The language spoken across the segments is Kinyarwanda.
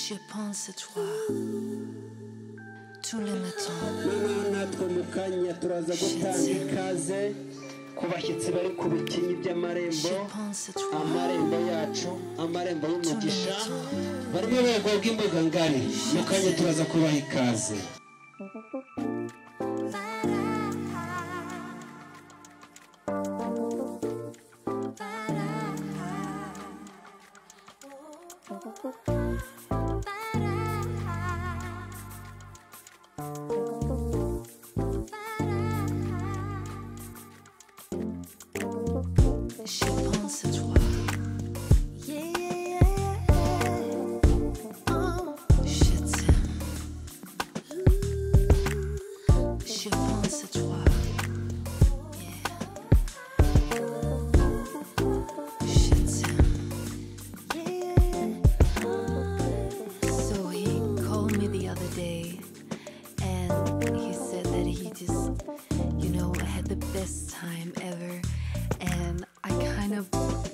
Je pense à toi tous les matins. natwe mukanya turaza gutanga ikaze ku bashyitsi bari ku bikinyi by'amarembo, amarembo yacu, amarembo y'umugisha, barimo bego bw'imbuga ngari. Mukanya turaza kubaha ikaze. Je pense à toi. Je t'aime. Je pense à toi. Je t'aime. So he called me the other day and he said that he just, I had the best time ever. And I kind of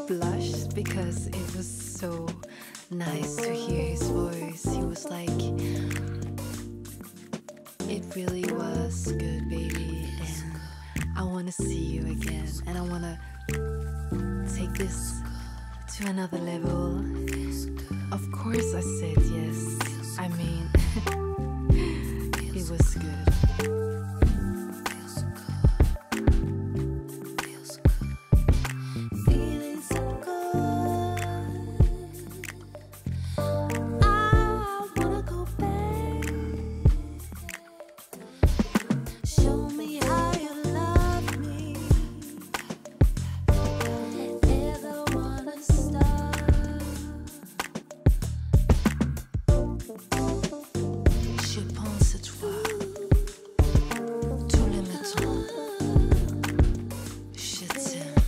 blushed because it was so nice to hear his voice. He was like, it really was good, baby, and I want to see you again, and I want to take this to another level. Of course I said yes. I mean, it was good. Je pense à toi tous les matins. Je t'aime.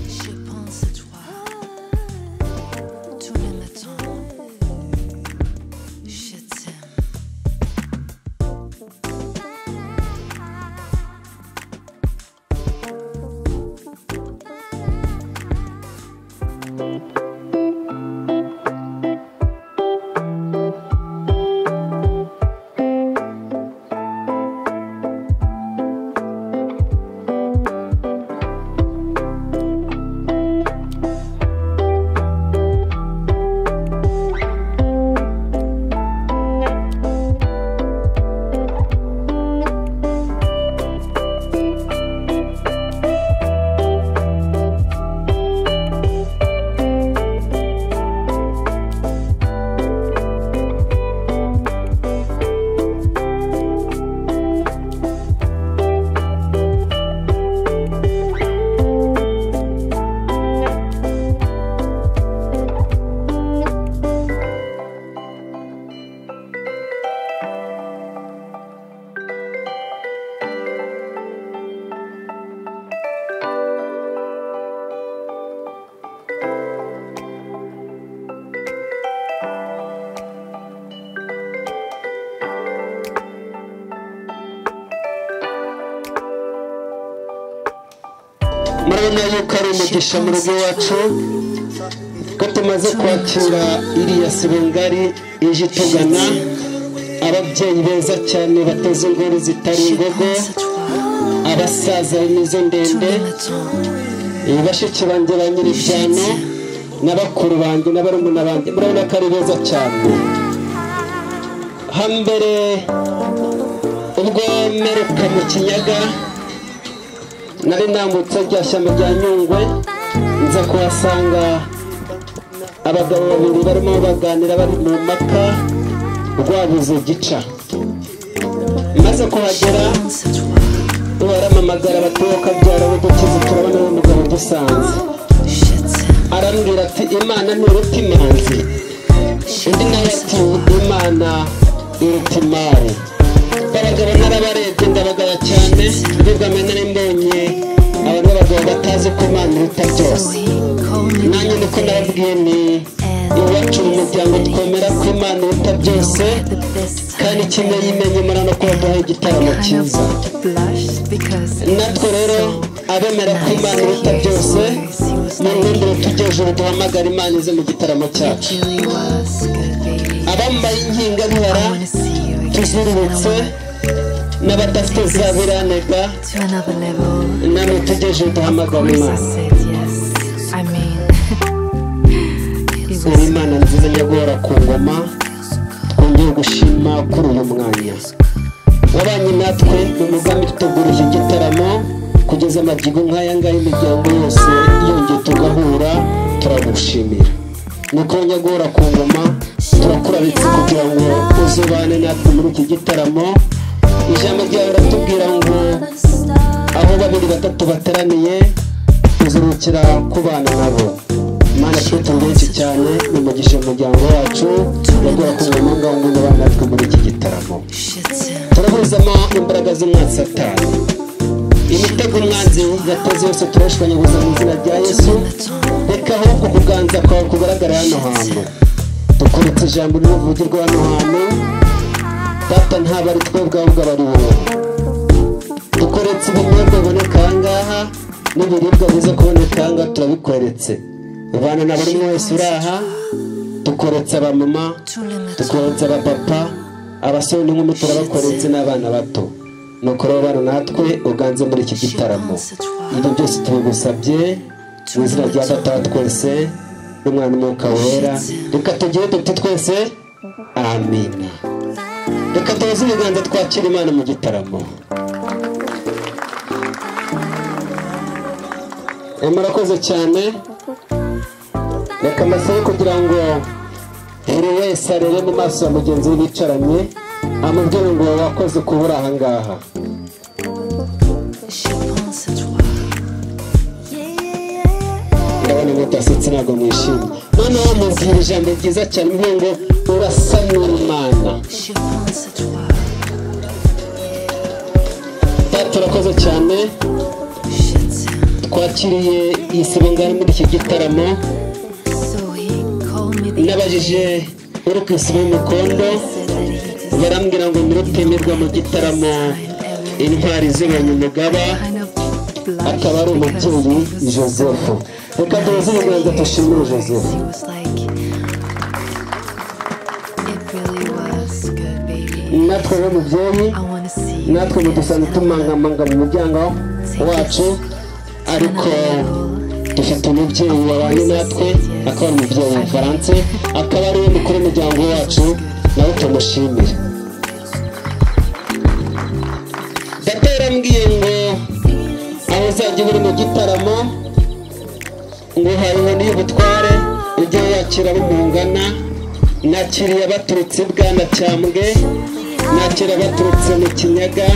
Je pense à toi tous les matins. Je t'aime. Murabona yuko ari umugisha mu rugo wacu ko tumaze kwakira iriya sibengari ije tugana, ababyeyi beza cyane bateze ingoro zitari ingogo, abasaza b'imizo ndende, bashiki banjye ba nyiribyano n'abakuru banjye n'abarumuna banjye. Murabona ko ari beza cyane. Hambere ubwo meruka mu Kinyaga nari nambutse rya shyamba rya Nyungwe, nza kuhasanga abagabo babiri barimo baganira bari mu maka rwabuze gica. Maze kuhagera baramamagara bati wowe kabyara we dukize turabona uwo mugabo dusanze. Arambwira ati Imana ntiruta imanzi, undi nawe ati Imana iruta imari. Abagabo narabarebye ndabagaya cyane, mbega nari mbonye abantu b'abagabo batazi ko Imana iruta byose. Nanjye niko nababwiye ni iwacu mu muryango twemera ko Imana iruta byose, kandi kimwe yimenye muri no kuba duhaye igitaramo cyiza. Natwe rero abemera ko Imana iruta byose n'ubundi tugejeje duhamagara Imana ize mu gitaramo cyacu abambaye inkinga bihara tuzururutse n'abadafite za biranega namwe tugejeje duhamagara Imana Imana nziza nyagora ku ngoma twongeye gushima kuri uyu mwanya wabanye natwe mu mugambi tutegura iki gitaramo kugeza amagingo nk'aya ngaya imiryango yose yongeye tugahura turagushimira nuko nyagora ku ngoma turakurabitse kugira ngo uzubane natwe muri iki gitaramo ijambo ryawe riratubwira ngo aho babiri batatu bateraniye tuzurukira kubana nabo Imana twite benshi cyane n'umugisha umuryango wacu nyagora ku ngoma ngo n'abana natwe muri iki gitaramo turabuzamo imbaraga z'umwanzi Satani imitego umwanzi yateze yose turashwanyaguza mu izina rya Yesu reka ahubwo kuganza kwawe kugaragara hano hantu dukuretse ijambo n'uvugirwa hano hantu data ntabwo ari twebwe ahubwo aba ari wowe dukoretse ibinyobwa biboneka aha ngaha n'ibiribwa biza kuboneka aha ngaha turabikweretse ubana na buri wese uri aha dukoretse abamama dukoretse abapapa abasore n'inkumi turabakoretse n'abana bato nuko rero bana natwe uganze muri iki gitaramo ibyo byose tubigusabye mu izina rya Data twese n'Umwana n'Umwuka wera reka tugire tuti twese amina reka tuze ibiganza twakira Imana mu gitaramo murakoze cyane reka masaye kugira ngo buri wese arebe mu maso ya mugenzi we bicaranye amubwire ngo wakoze kubura aha ngaha ndabona ngo utasetse ntabwo mwishimye noneho mubwira ijambo ryiza cyane mvuga ngo urasa n'Imana turakoze cyane twakiriye iyi sibingana muri iki gitaramo nabajije uri ku isibo y'umukondo barambwira ngo nirutemerwa mu gitaramo intwari zibonye umugaba akaba ari umubyeyi Joseph reka tuze ibiganza dushimire Joseph natwe mubyeyi natwe mudusanzwe tumangamanga mu muryango wacu ariko dufite umubyeyi wabanye natwe akaba ari umubyeyi w'Ubufaransa akaba ari we mukuru w'umuryango wacu nawe tumushimire data yarambwiye ngo aho uzajya uri mu gitaramo ngo hariho n'iy'ubutware ibyo yakira bumungana nakiriye abaturutse Bwanacyambwe nakira abaturutse mu Kinyaga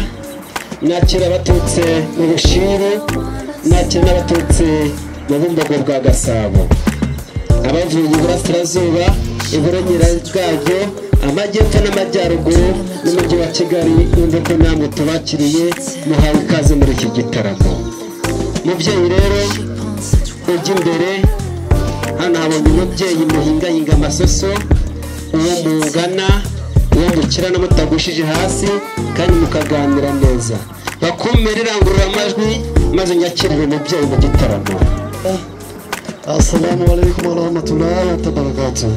nakira abaturutse mu Bushiru nakira n'abaturutse mu Bumbogo bwa Gasabo abavuye iburasirazuba iburengerazuba amajyepfo n'amajyaruguru n'umujyi wa Kigali numva ko namwe tubakiriye muhawe ikaze muri iki gitaramo mubyeyi rero ujya imbere hano habonye umubyeyi muhingayinga amasoso uwo mungana uwo mukirana mutagushije hasi kandi mukaganira neza bakumira irangurura amajwi maze nyakirire umubyeyi mu gitaramo Assalamu alaikum warahmatullahi wabarakatuh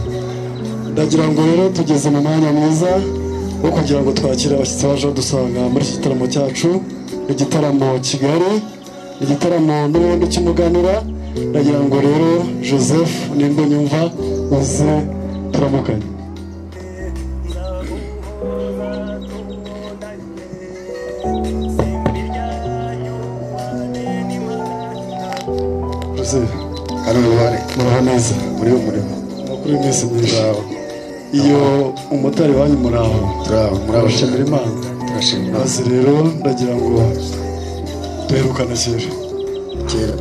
ndagira ngo rero tugeze mu mwanya mwiza wo kugira ngo twakire abashyitsi baje dusanga muri iki gitaramo cyacu igitaramo Kigali igitaramo n'ubundi cy'umuganura ndagira ngo rero Joseph nimba nyumva uze turamukanye Joseph muraho neza muri umurimo kuri iminsi myiza iyo umutari wanyu muraho murabashimira Imana turashimira maze rero ndagira ngo duherukana kera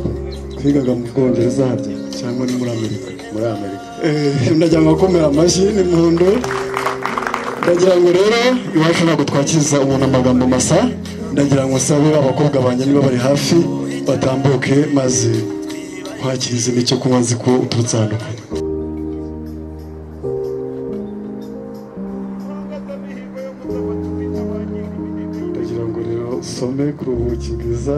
twigaga mu Bwongereza harya cyangwa ni muri Amerika ndagira ngo akomera amashyi n'impundu ndagira ngo rero iwacu ntabwo twakiza umuntu amagambo masa ndagira ngo sabe abakobwa banjye niba bari hafi batambuke maze kwakiriza icyo kunywa nzi ko uturutse hano ndagira ngo rero usome kuruhuka bwiza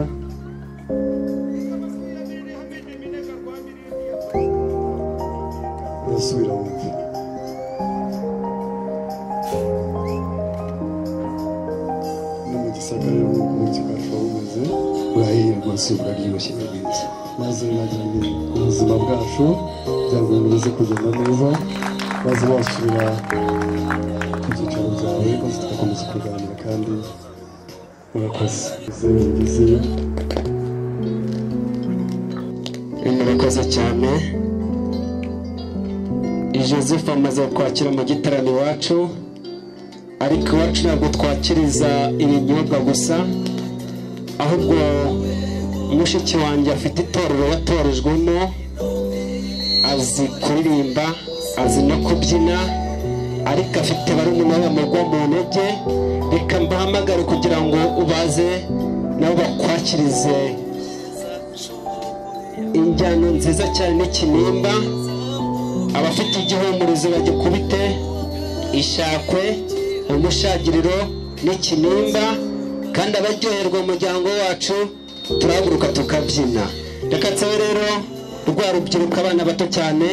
subira wumve no mu gisagara rero ubuki bwacu bumeze burahiye rwose buraryoshye n'ibindi maze nagira ngo ubuzima bwacu kugira ngo ibintu bize kugenda neza maze wasubira ku byicaro byawe maze tugakomeza kuganira kandi murakoze ngezeyo murakoze cyane Joseph amaze kwakira mu gitaramo iwacu ariko iwacu ntabwo twakiriza ibinyobwa gusa ahubwo mushiki wanjye afite itorero yatorejwemo azi kuririmba azi no kubyina ariko afite barumuna be bamugwa mu ntege reka mbahamagare kugira ngo ubaze nabo bakwakirize injyano nziza cyane n'ikinimba abafite igihumurizo bagikubite ishakwe umushagiriro n'ikinimba kandi abaryoherwa umuryango wacu turahaguruka tukabyina reka nsabe rero rwa rubyiruko abana bato cyane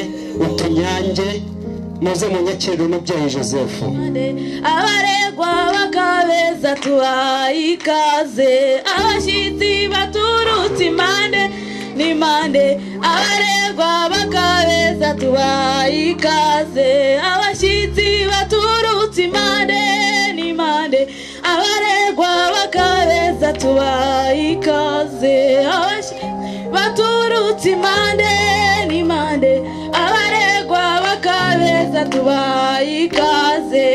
utunyange muze mu nyakiriro umubyeyi Joseph abaregwa bakabeza tubahaye ikaze abashyitsi baturutse impande n'impande abaregwa bakabeza tubahaye ikaze abashyitsi baturutse impande n'impande abaregwa bakabeza tubahaye ikaze baturutse impande n'impande abaregwa bakabeza tubahaye ikaze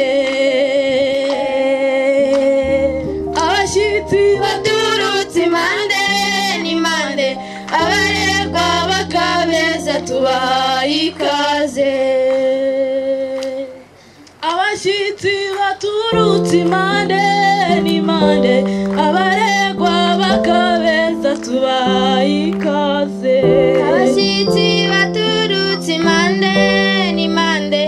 abashyitsi baturutse impande n'impande abaregwa bakabeza tubahaye ikaze abashyitsi baturutse impande n'impande abaregwa bakabeza tubahaye ikaze abashyitsi baturutse impande n'impande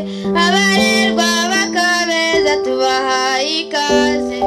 abaregwa bakabeza tubahaye ikaze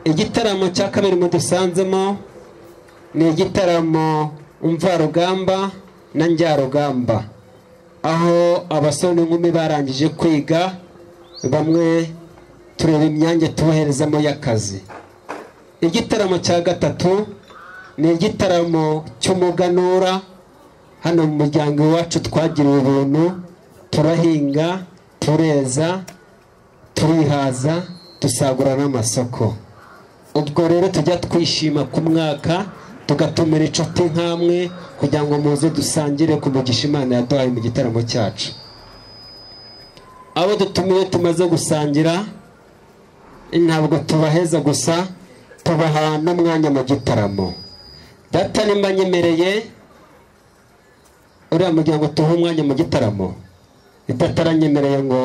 igitaramo cya kabiri mudusanzemo ni igitaramo umvarugamba na njyarugamba aho abasore n'inkumi barangije kwiga bamwe tureba imyange tuboherezamo y'akazi igitaramo cya gatatu ni igitaramo cy'umuganura hano mu muryango wacu twagiriwe ubuntu turahinga tureza turihaza dusagura n'amasoko ubwo rero tujya twishima ku mwaka tugatumira inshuti nk'amwe kugira ngo muze dusangire ku mugisha Imana yaduhaye mu gitaramo cyacu abo dutumiye tumaze gusangira ntabwo tubaheza gusa tubaha n'umwanya mu gitaramo data nimba nyemereye uriya muryango tuha umwanya mu gitaramo idataranyemereye ngo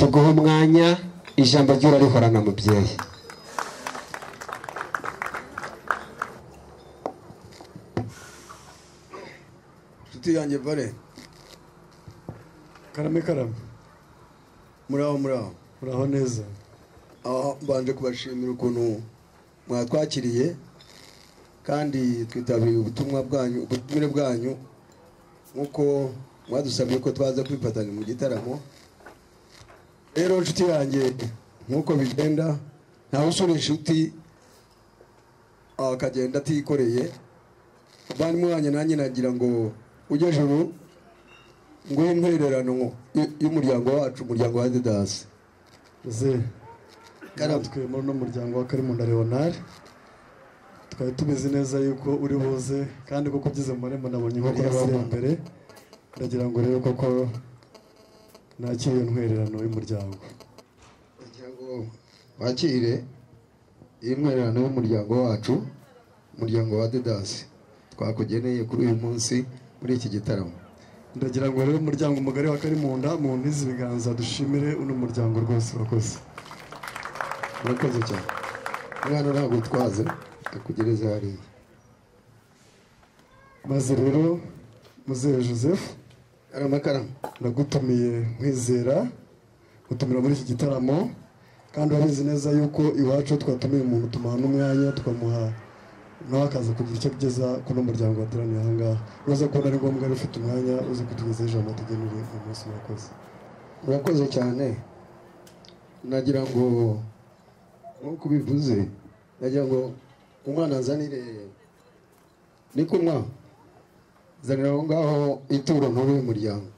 tuguhe umwanya ijambo ry'urarihorana mubyeyi inshuti yanjye vare karame muraho neza mbanje kubashimira ukuntu mwatwakiriye kandi twitabiriye ubutumire bwanyu nk'uko mwadusabye ko twaza kwifatanya mu gitaramo rero inshuti yanjye nk'uko bigenda ntawe usura inshuti akagenda atikoreye bani mwanya nanjye nagira ngo ujye juru ngo intwererano y'umuryango wacu, umuryango wa Didasi ze karatwe muri no muryango wa Karimunda Leonard. Twari tubizi neza yuko uri buze kandi koko byize mu marembo nabonye ko ari imbere. Ndagira ngo rero koko nakiriye intwererano y'umuryango. Ndagira ngo bakire intwererano y'umuryango wacu, umuryango wa Didasi twakugeneye kuri uyu munsi muri iki gitaramo. Ndagira ngo rero umuryango mugari wa Karimunda mu ntizi ibiganza dushimire uno muryango rwose wakoze. Murakoze cyane. Mwana ntabwo twaze akugereza hariya. Maze rero Muzehe Joseph aramakara ndagutumiye nkwizera gutumira muri iki gitaramo, kandi urabizi neza yuko iwacu twatumiye umuntu tumuha n'umwanya tukamuha nawe akaza kugira icyo kugeza kuno muryango wateraniye aha ngaha. Uraza kubona ari ngombwa ufite umwanya uzi kutugezaho ijambo tugenuriye uyu munsi. Murakoze. Murakoze cyane. Nagira ngo nk'uko ubivuze, nagira ngo umwana azanire ni kunywa zanira aho ngaho ituro nkuru y'umuryango.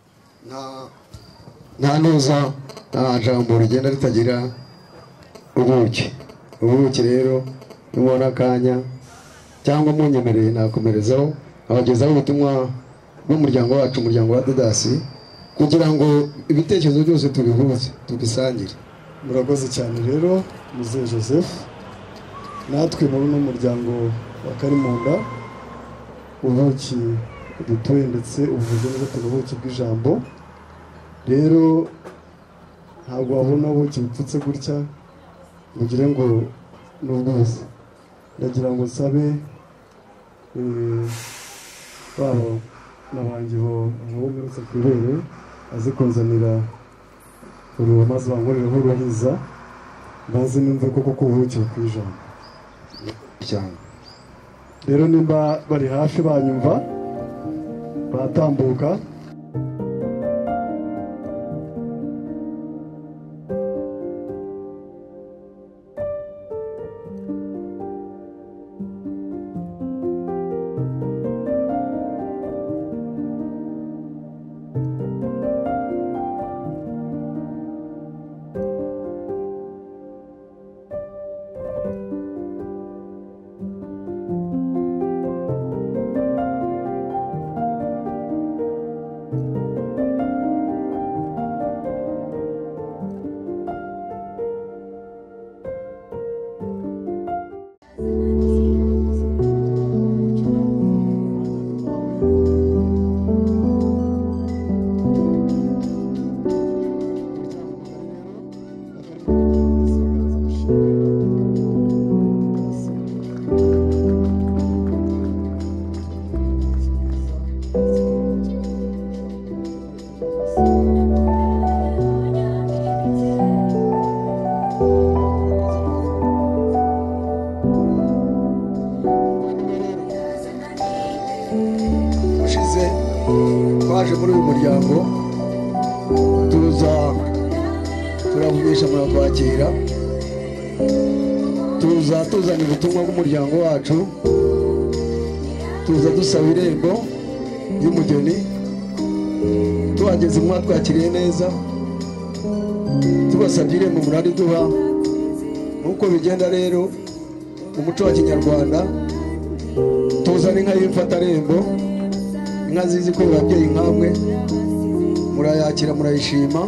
Nta ntuza nta jambo rigenda ritagira ubuki rero nimubona akanya cyangwa munyemereye nakomerezaho abagezaho ubutumwa bw'umuryango wacu, umuryango wa Didasi, kugira ngo ibitekerezo byose tubihuze tubisangire. Murakoze cyane rero Muzehe Joseph. Natwe muri uno muryango wa Karimunda ubuki dutuye ndetse uvuze neza tubuki bw'ijambo. Rero ntabwo wabona ubuki bipfutse gutya mugire ngo n'ubwose. Ndagira ngo nsabe babo n'abanjye bo mperutse ku ibere aze kunzanira uruhu maze bankorere nk'uruhiza maze numve koko ko ubuki bw'ijambo cyane. Rero nimba bari hafi banyumva batambuka. Twaje muri uyu muryango turavugisha muratwakira, tuzana ubutumwa bw'umuryango wacu, tuza dusaba irembo y'umugeni. Tuhageze mwatwakiriye neza, tubasabye irembo murariduha. Nuko bigenda rero mu muco wa Kinyarwanda, tuzana inka y'imfatarembo, inka zizi ko ababyeyi nkamwe murayakira murayishima.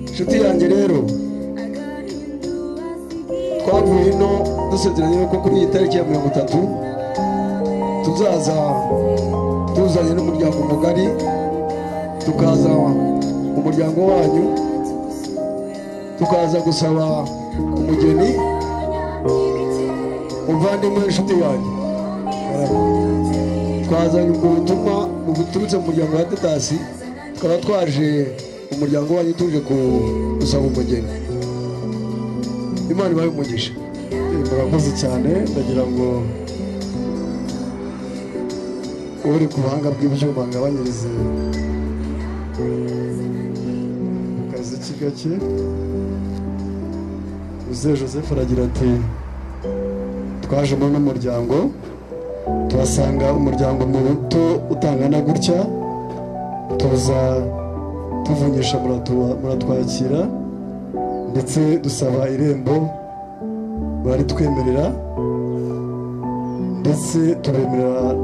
Inshuti yanjye rero twavuye ino dusezeranye ko kuri iyi tariki ya 30 tuzaza tuzanye n'umuryango mugari, tukaza umuryango wanyu, tukaza gusaba umugeni umuvandimwe inshuti yanyu. Twazanye ubwo butumwa buturutse mu muryango wa Didasi, tukaba twaje umuryango wanyu tuje gusaba umugeni. Imana ibahe umugisha. Murakoze cyane. Ndagira ngo uri ku buhanga bw'ibyuma ngabanyirize kazi kigake. Muzehe Joseph aragira ati twaje muri uno muryango tuhasanga umuryango muto utangana gutya, tuza tuvunyisha muratwakira ndetse dusaba irembo baritwemerera ndetse tubemerera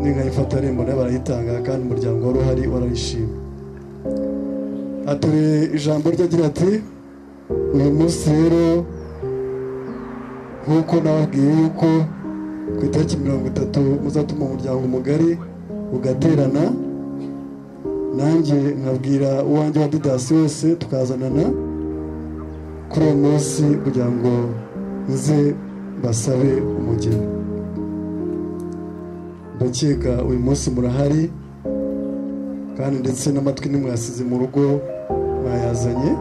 n'inka ifata rembo nayo barayitanga kandi umuryango wari uhari warayishima. Ature ijambo rye agira ati uyu munsi rero nk'uko nababwiye yuko ku itariki 30 muzatuma umuryango mugari ugaterana, nanjye nkabwira uwanjye wa Didasi wose tukazanana kuri uwo munsi kugira ngo nze basabe umugeni. Ndakeka uyu munsi murahari kandi ndetse n'amatwi nimwasize mu rugo mwayazanye.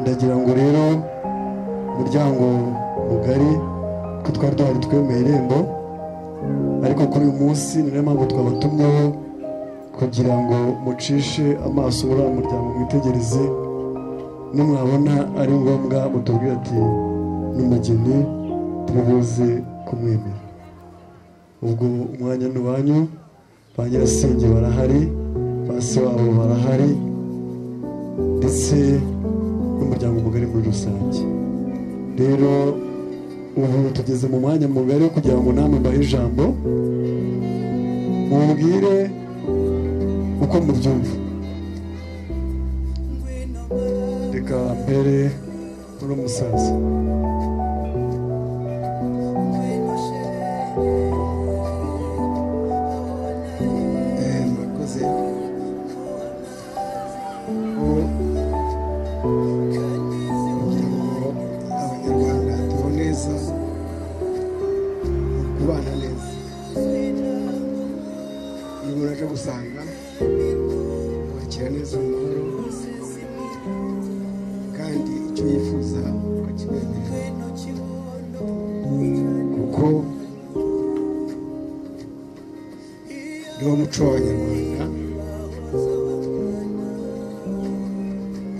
Ndagira ngo rero umuryango mugari ko twari duhari twemeye irembo, ariko kuri uyu munsi ni nayo mpamvu twabatumyeho kugira ngo mucishe amaso muri uwo muryango mwitegereze, nimwabona ari ngombwa mutubwire ati n'umugeni turibuze kumwemera. Ubwo umwanya ni uwanyu, ba nyirasenge barahari, ba se wabo barahari ndetse n'umuryango mugari muri rusange. Rero ubu tugeze mu mwanya mugari kugira ngo namwe mbahe ijambo mubwire uko mubyumva. Reka mbere muri umusaza. murakoze. Abanyarwanda tuba neza, kubana neza. Iyo umuntu aje gusanga wakira neza mu mahoro kandi icyo yifuza ukakimwemerera, kuko niwo muco w'Abanyarwanda.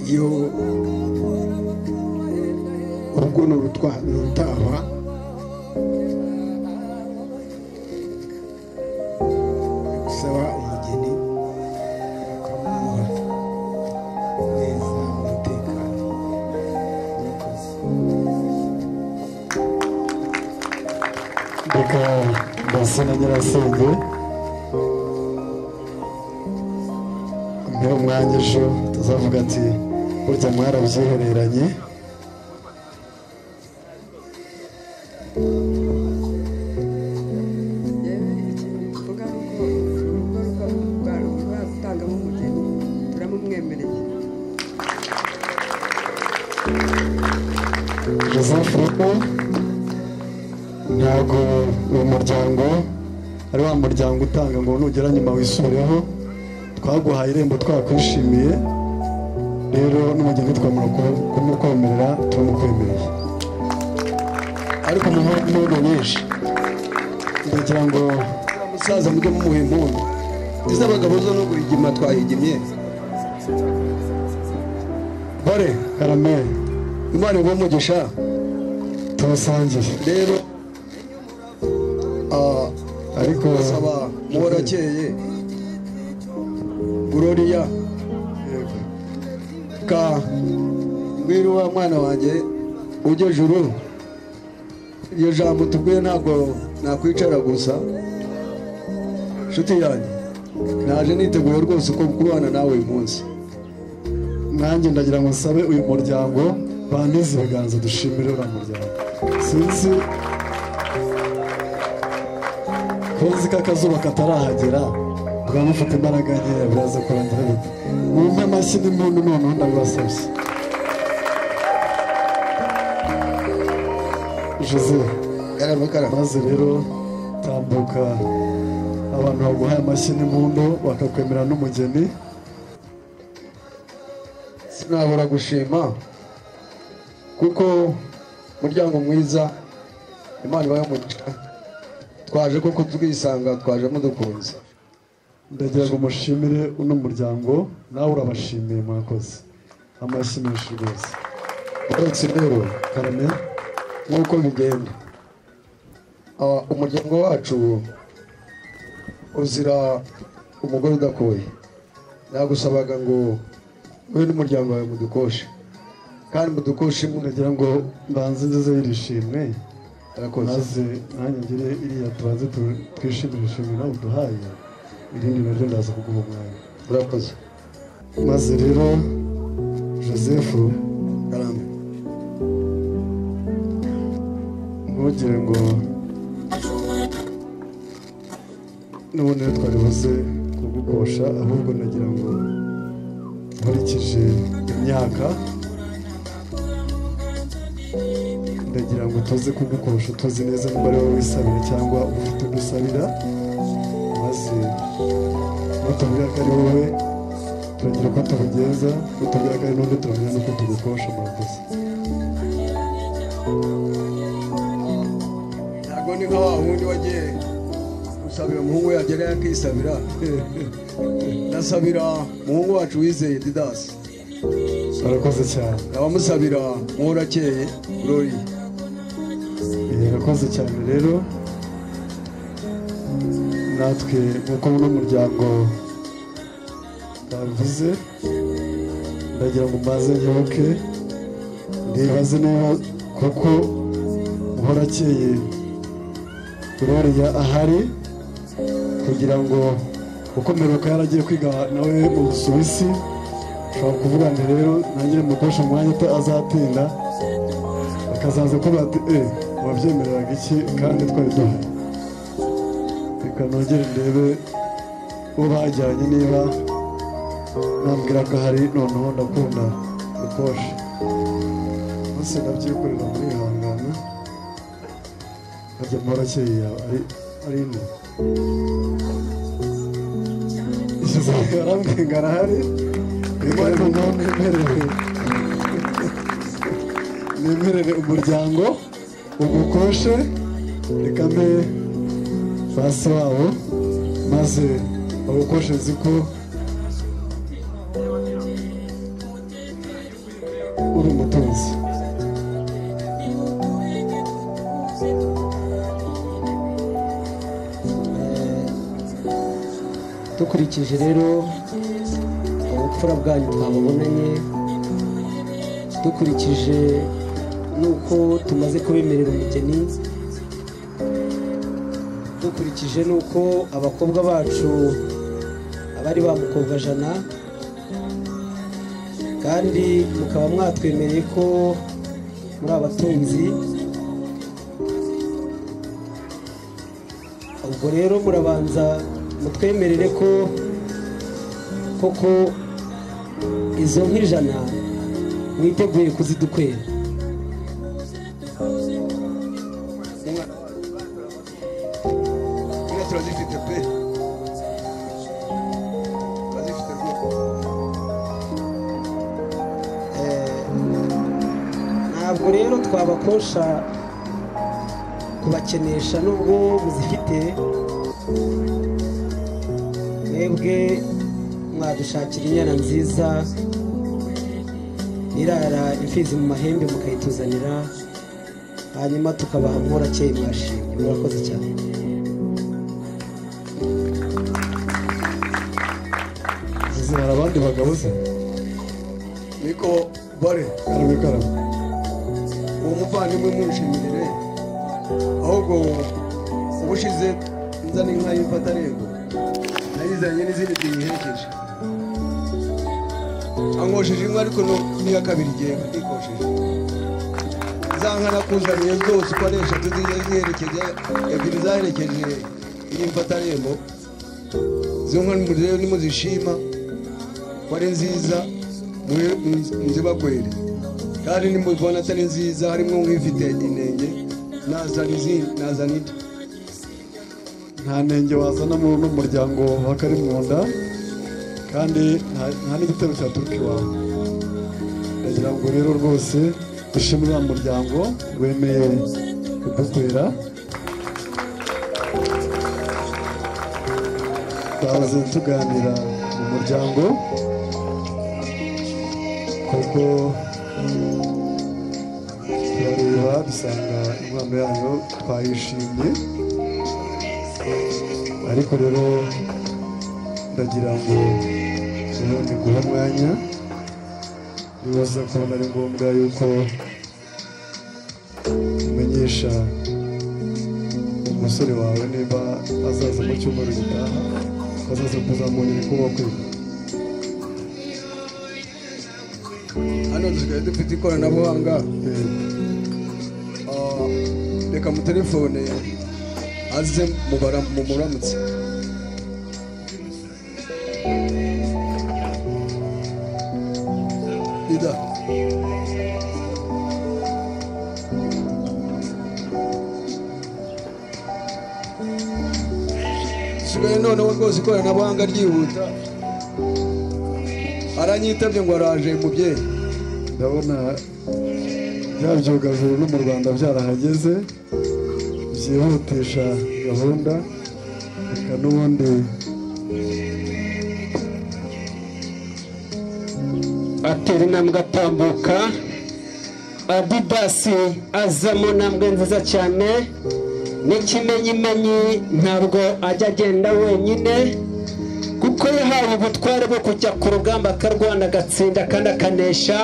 Iyo urugo nurutahwa gusaba umugeni ukamuha neza umutekano. Reka mbase na nyirasenge mbere umwanya ejo tuzavuga ati burya mwarabyihereranye. Joseph Ruko ntabwo uwo muryango ari wa muryango utanga ngo nugera nyuma wisubireho. Twaguhaye irembo twakwishimiye, rero n'umugeni twamara kumukwemerera turamukwemereye, ariko mu mpamvu nyinshi ndagira ngo musaza mujye mumuha impundu. Izo abagabo zo no guhigima twahigimye. bare karameri Imana ngo umugisha tubasangiye. rero ariko basaba muhorakeye Gloria ka mbwira wa mwana wanjye ujye juru. Iyo jambo tubwiye ntabwo nakwicara gusa, nshuti yanjye naje niteguye rwose uko kubana nawe uyu munsi. nanjye ndagira ngo nsabe uyu muryango bantize ibiganza dushimire uriya muryango. Sinzi kozi ko akazuba katarahagera bwa mufite imbaraga nkeya biraza kurangira bite. Mwumve amashyi n'impundu noneho ndabibasabye. Jose maze rero tambuka, abantu baguhaye amashyi n'impundu bakakwemera n'umugeni. Sinabura gushima kuko umuryango mwiza Imana ibayamugisha. Twaje koko twisanga, twaje mudukunze. Ndagira ngo mushimire uno muryango, nawe urabashimiye, mwakoze. Amashyi menshi rwose. Uretse rero Karame nk'uko bigenda, umuryango wacu uzira umugore udakoye. nagusabaga ngo wowe n'umuryango wawe mudukoshe kandi mudukoshe ndagira ngo mbanze nzize yirishimwe arakoze maze nanjye ngire iriya tubanze twishimire ishimwe uduhaye irindi naryo ndaza kuguha umwanya urakoze maze rero Joseph karame ntugire ngo n'ubundi twari buze kugukosha ahubwo nagira ngo nkurikije imyaka ndagira ngo tuze kugukosha tuzi neza niba ari wowe wisabira cyangwa ufite udusabira maze nutubwira ko ari wowe turagira uko tubigenza nutubwira ko ari n'undi turamenya n'uko tugukosha murakoze ntabwo ni nka wa wundi wagiye gusabira umuhungu yagera yakisabira ndasabira umuhungu wacu wizeye Didasi barakoze cyane abamusabira muhorakeye Glory barakoze cyane rero natwe nk'uko muno muryango bavuze ndagira ngo mbaze nyoboke ndibaze niba koko muhorakeye Glory ahari kugira ngo uko Meruka yaragiye kwiga nawe mu Busuwisi ushobora kuvuga ngo rero ntangire mukosha umwanya azatinda akazaza kuba ati wabyemereraga iki kandi twari duhari reka nongere ndebe uwo bajyanye niba nambwira ko ahari noneho ndakunda gukosha bose ndabyikorera muri ihangana harya muhorakeye yawe ari ine arambwira arahari nemerere umuryango ugukoshe reka mbe basi wabo maze bagukoshe nzi ko uri umutunzi dukurikije rero ubupfura bwanyu twababonanye dukurikije nuko tumaze kubemerera umugeni dukurikije nuko abakobwa bacu abari ba mukobwa jana kandi mukaba mwatwemereye ko muri abatunzi ubwo rero murabanza mutwemerere ko koko izo nk'ijana mwiteguye kuzidukwera turazifite pe turazifite ntabwo rero twabakosha kubakenesha nubwo muzifite mwebwe mwadushakira inyana nziza irara imfizi mu mahembe mukayituzanira hanyuma tukabaha muhorakeye mwashimye murakoze cyane hari abandi bagabo se niko bare karame karame uwo muvandimwe munshimirire ahubwo ubushize nzana inka y'imfatarego nayizanye n'izindi ziyiherekeje ankosheje inka ariko n'iya kabiri igihe ikosheje za nka nakuzaniye zose uko ari eshatu ziherekeje ebyiri zaherekeje iyi mfatarembo izo nka rero nimuzishima ko ari nziza nzibakwere kandi nimubona atari nziza harimo nk'ifite inenge nazana indi nta nenge wazana mu n'umuryango wa Karimunda kandi nta n'igitero cyaturuka iwawe ndagira ngo rero rwose dushimire uriya muryango wemeye kudukwera twahoze tuganira mu muryango kuko turareba dusanga inkwano yayo twayishimye ariko rero ndagira ngo ni guha umwanya bibaza kubona ari ngombwa yuko umenyesha umusore wawe niba azaza mu cyumweru gitaha azaza kuzamura ibikuboko hano dusigaye dufite ikoranabuhanga reka mu telefone aze mu muramutse ida dusigaye noneho rwose ikoranabuhanga ryihuta aranyitabye ngo araje mubyeyi ndabona bya byogajuru no mu Rwanda byarahageze byihutisha gahunda reka n'ubundi atera intambwe atambuka Adidasi aza mu ntambwe nziza cyane n'ikimenyimenyi ntabwo ajya agenda wenyine kuko yahawe ubutware bwo kujya ku rugamba akarwana agatsinda kandi akanesha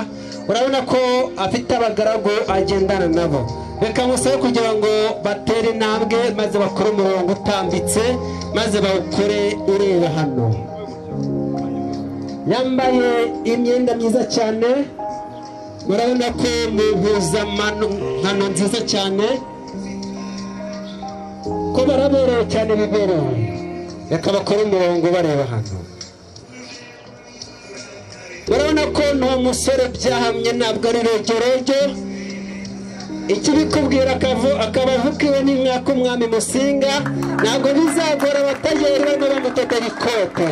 urabona ko afite abagaragu agendana nabo reka musabe kugira ngo batere intambwe maze bakore umurongo utambitse maze bawukore ureba hano yambaye imyenda myiza cyane murabona ko mu mpuzankano nziza cyane ko baraberewe cyane biberewe reka bakore umurongo bareba hano murabona ko ni umusore byahamye ntabwo ari rogeroryo ikibikubwira akaba avukiwe n'imyaka umwami Musinga ntabwo bizagora abatageri barimo bamutotera ikote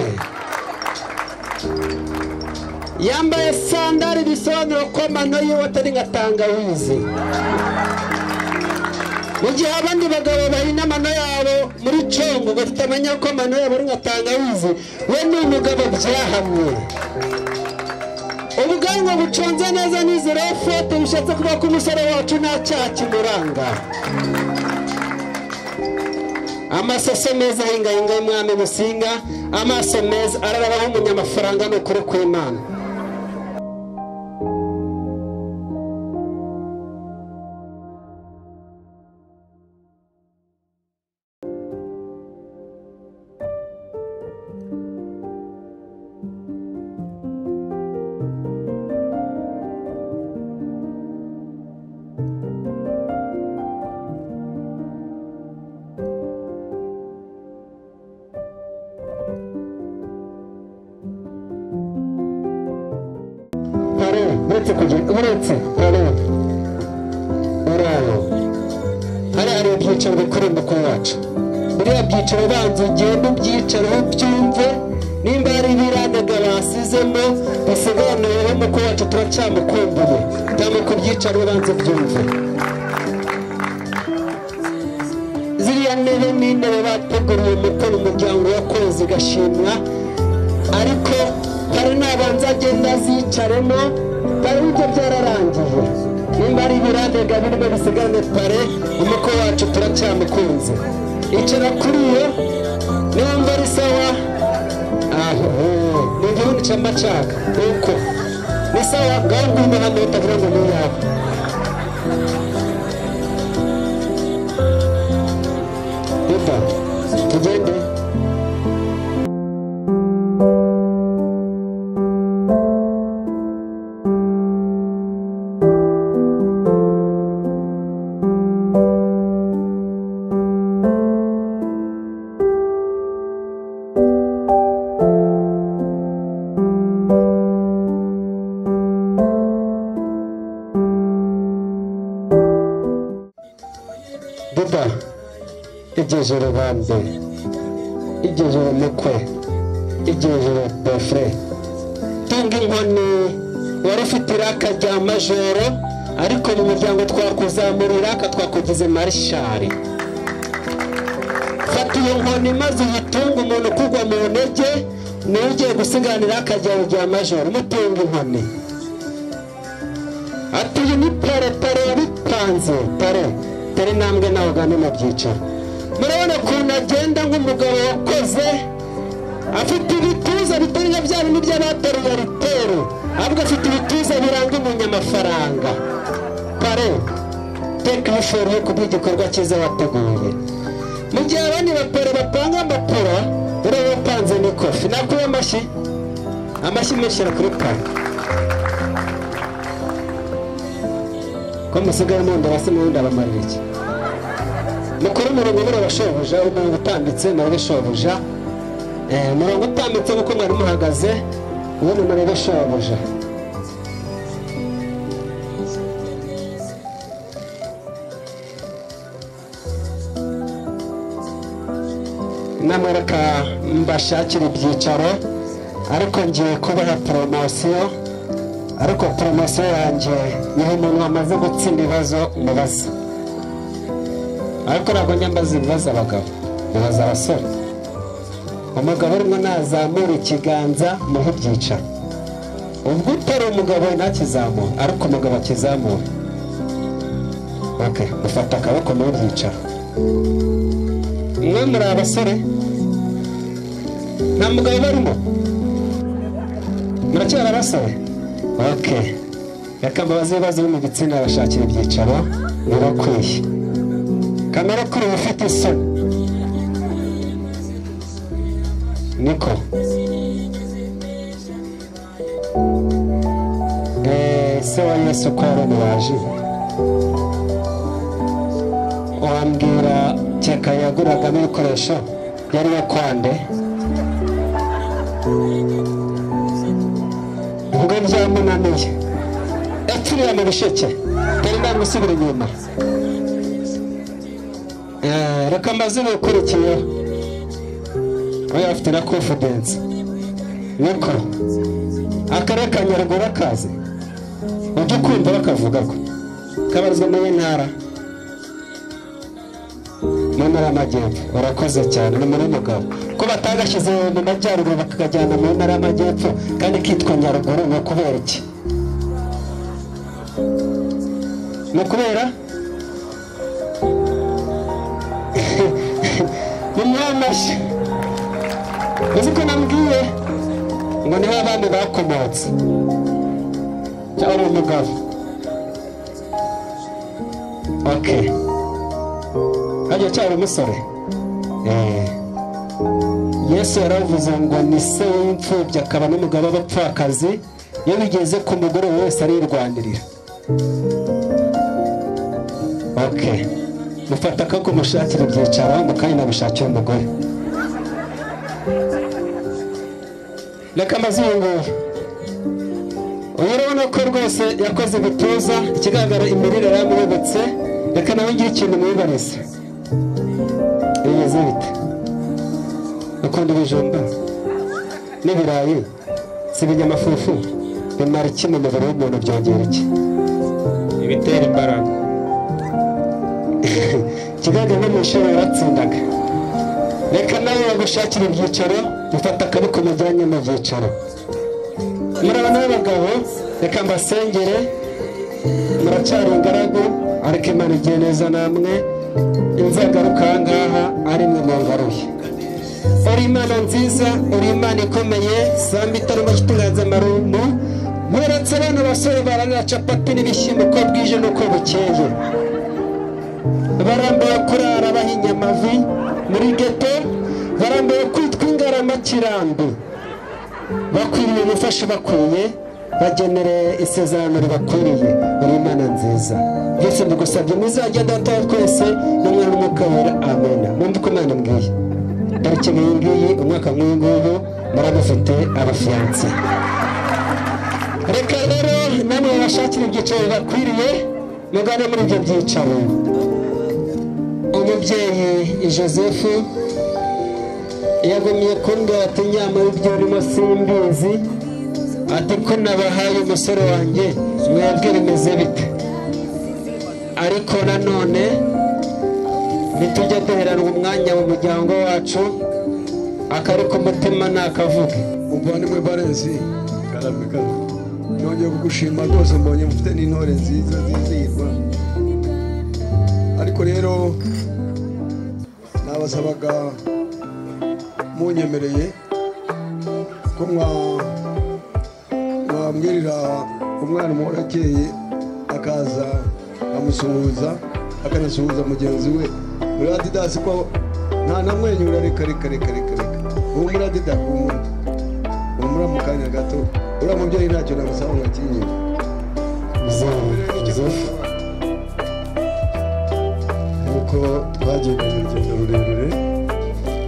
yambaye sandari bisobanura ko amano yiwe atari nka tangawizi mu gihe abandi bagabo bahina amano yabo muri congo bafite amanya ko amano yabo ari nka tangawizi we ni umugabo byahamye ubwanwa buconze neza n'izero fote bishatse kuba ko umusore wacu nta cyaha kimuranga amasoso meza ahingahinga y'umwami Musinga amaso meza ararabaho umunyamafaranga ni ukuri kw'Imana uretse hari ibyicaro bikuru mukuru wacu buriya byicaro banza ugenda ubyicareho byumve nimba hari ibiranaga basizemo basiganuyeho mukuru wacu turacyamukumbuye tamuka ubyicaro banza byumve ziriya ntebe n'intebe bateguriye umukuru umuryango wakoze igashimwa ariko hari n'abanza agenda azicaremo bari ibyo byararangiye nimba ari ibirandega birimo bisigane pare umukwe wacu turacyamukunze icara kuri iyo niwumva ari sawa aho ni igihugu cy'amacaka uko ni sawa ngaho ngwino hano utagira ngo ni yawe Yuda tugende igejuru bande igejuru mukwe igejuru bofre tunga inkoni wari ufite iraka rya majoro ariko mu muryango twakuzamura iraka twakugize marishari fata iyo nkoni maze uyitunga umuntu kugwa mu ntege niwe ugiye gusiganira iraka rya majoro mutunga inkoni ati iyi ni pare yabipanze pare intambwe nawe ugane mu byicaro murabona ukuntu agenda nk'umugabo wakoze afite ibituza bitari nka bya bindi by'abateruye ritero, ahubwo afite ibituza biranga umunyamafaranga. Pare teka ibishoro ku bw'igikorwa cyiza wateguye. Mu gihe abandi bapere bapanga amapura, dore bapanze n'ikofi. Nakuye amashyi meshyira kuri pare. Ko musigaye mundora se mundi abamarira iki? Mukuru umurongo murabashoboja, umurongo utambitse murabashoboja. Umurongo utambitse uko mwari muhagaze, ubundi murabashoboja. Namwereka mbashakira ibyicaro, ariko ngiye kubaha poromosiyo, ariko poromosiyo yanjye niho umuntu wamaze gutsinda ibibazo mubaza. Ariko ntabwo njya mbaza ibibazo abagabo, mubaza abasore. Umugabo urimo nazamura ikiganza muhe ibyicaro. Ubwo utari umugabo ntakizamura, ariko umugabo akizamura. Mufata akaboko muhe ibyicaro. Mwe muri abasore nta mugabo barimo, muracyari abasore. Reka mbabaze ibibazo biri mu gitsina bashakira ibyicaro birakwiye. Kamera kuri ufite isoni niko se wa Yesu ko ari waje wambwira cyeka yaguragamo ibikoresho yari yo kwande ubwo byamunaniye yapfiriye mu bisheke dore ndamusubira inyuma. Reka mbaze n'ukurikiyeho oya afite na confidence niko akarere ka Nyaruguru akazi ujya kumva bakavuga ko kabarizwa mu ntara y'Amajyepfo. Urakoze cyane ni muri mugabo ko batagashyize mu majyaruguru bakakajyana mu ntara y'Amajyepfo kandi kitwa Nyaruguru ni ukubera iki? Ni ukubera Mumwamashi uzi ko nambwiye ngo niho abandi bakomotse cyangwa umugabo. Hajya cyari umusore. Yesu yaravuze ngo ni se w'imfubyi akaba n'umugabo w'abapfakazi, iyo bigeze ku mugore wese arirwanirira. Mufata akako mushakira ibyicaro mukanya nabushakira umugore. Reka mazungu uyu urabona ko rwose yakoze ibituza, ikigaragara imirire yaramuyobotse. Reka nawe ngira ikintu mwibariza. Bimeze bite? Ukunda ibijumba n'ibirayi si ibinyamafufu bimara iki mu mubiri w'umuntu, byongera iki? Ibitera imbaraga. Kigaragara no mu ishuri yaratsindaga. Reka nawe bagushakira ibyicaro, mufata akaboko mujyanye mu byicaro. Murabona abagabo, reka mbasengere, muracyari ingaragu, ariko Imana igiye neza namwe, inzagaruka aha ngaha ari mwe mungaruye. Uri Imana nziza, uri Imana ikomeye, samba itarimo cy'inganzamarumbu, muretse abana basore baranira capati n'ibishyimbo uko bwije n'uko bukeye. Barambuye kurara bahinya amavi muri geto, barambuye kwitwa ingaramakirambi, bakwiriye ubufasha bakwiye, bagenere isezerano ribakwiriye. Uri Imana nziza, byose mbigusabye muzajya data wa twese n'umwana n'umwuka wera, amen. Mwumve ko Imana mbwiye tariki ngiyi umwaka nk'uyu nguyu murabufite abafiyanse. Reka rero namwe bashakira ibyicaro bibakwiriye mugane muri ibyo byicaro. Umubyeyi Joseph yagumye kumbwira ati nyamara ibyo urimo simbizi, ati ko nabahaye umusore wanjye mwebwe bimeze bite? Ariko nanone nitujya duheranwa umwanya mu muryango wacu, akari ku mutima nakavuge. Muvandimwe Barenzi karabika nongeye kugushima rwose, mbonye mufite n'intore nziza zizihirwa. Ariko rero nabasabaga munyemereye ko mwambwirira umwana umuhorakeye akaza amusuhuza akanasuhuza mugenzi we muri Adidas ko nta namwenyura reka ubu muri Adidas umura mu kanya gato uriya mubyeyi ntacyo namusaba ngo akinyine nuko twagiye mu rugendo rurerure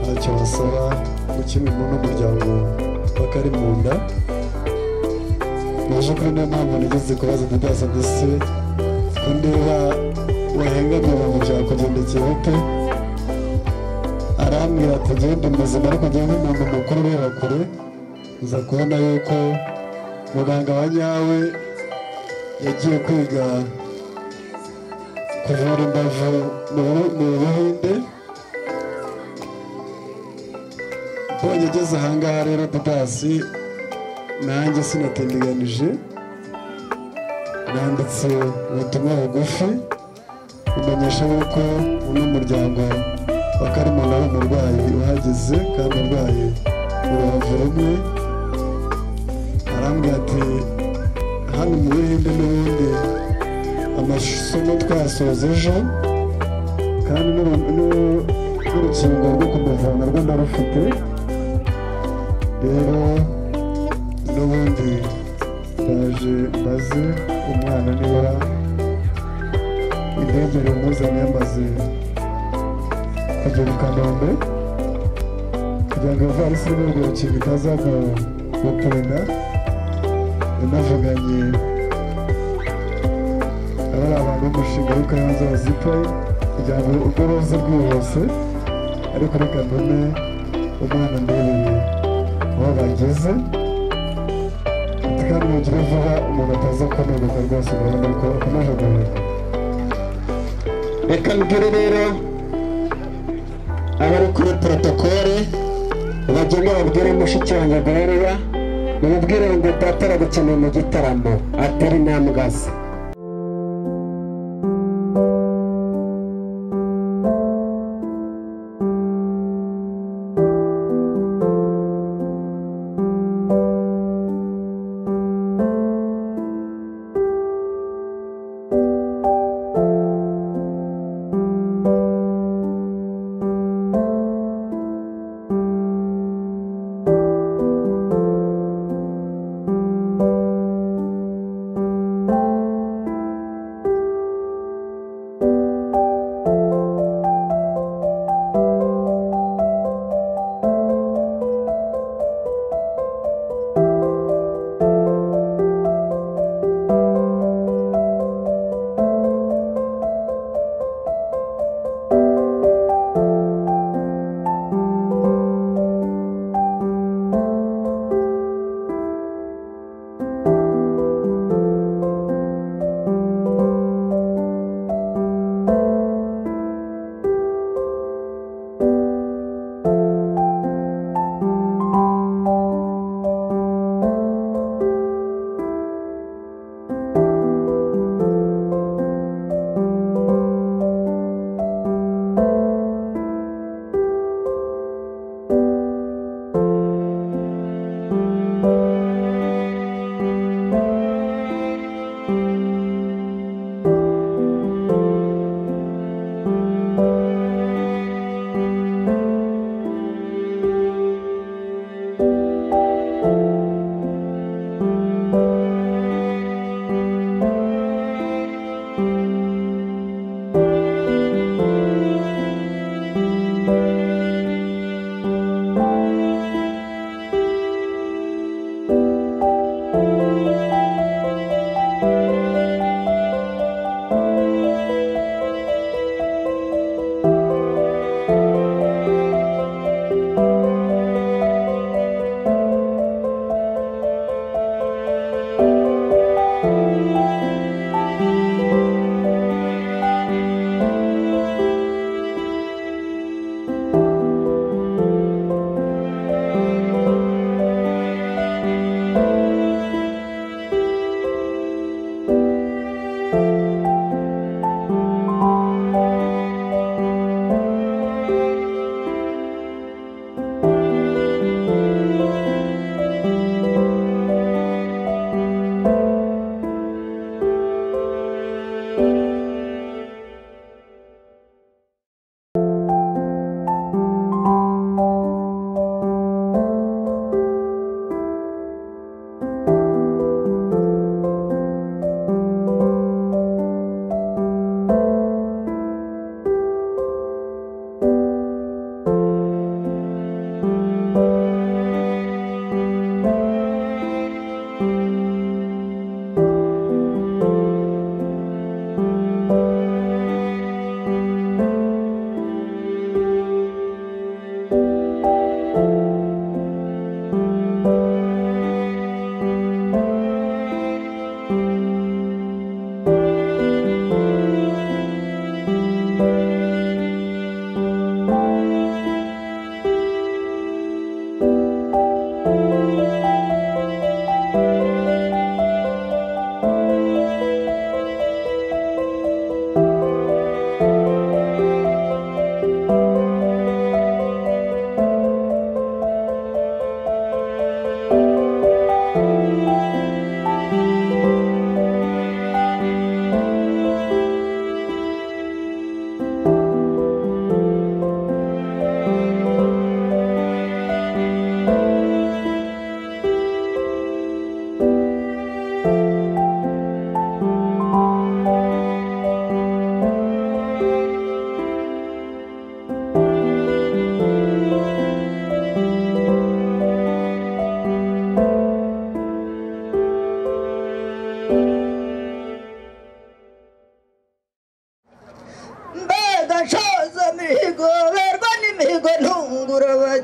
ntacyo basaba gukinirwa n'umuryango wa Karimunda naje kuri niyo mpamvu nigeze kubaza Adidas mbese ko ndeba wahengamiye mu byakugendekeye bute arambwira ati genda umuzima ariko njyewe nk'umuntu mukuru ureba kure uza kubona yuko muganga wa nyawe yagiye kwiga kuvura imbavu mu Buhinde mbonye ageze ahangaha rero Adidas nanjye sinatindiganije nanditse ubutumwa bugufi kumenyesha yuko uno muryango wa Karimunda ari umurwayi uhageze kandi urwaye urubavu rumwe arambwira ati hano mu Buhinde n'ubundi amasomo twasoza ejo kandi n'urukingo rwo kumuvana rwo ndarufite rero n'ubundi ndaje mbaze umwana niba indege rumuzanye yamaze kugera i Kanombe kugira ngo ivarisi irimo urwo rukingo itaza gupinda yanavuganye abari abantu b'umushinga w'Ikayanza wa Zipayi kugira ngo ubwo buze bwihuse ariko reka mbone umwana ndebereye aho bageze kandi mugire vuba umuntu ataza kunogoka rwose urabona ko akomeje guheka reka mbwire rero abari kuri protokole bagenda babwire mushiki wanjye Gloria mubwire ngo data aragukeneye mu gitaramo atari namgaze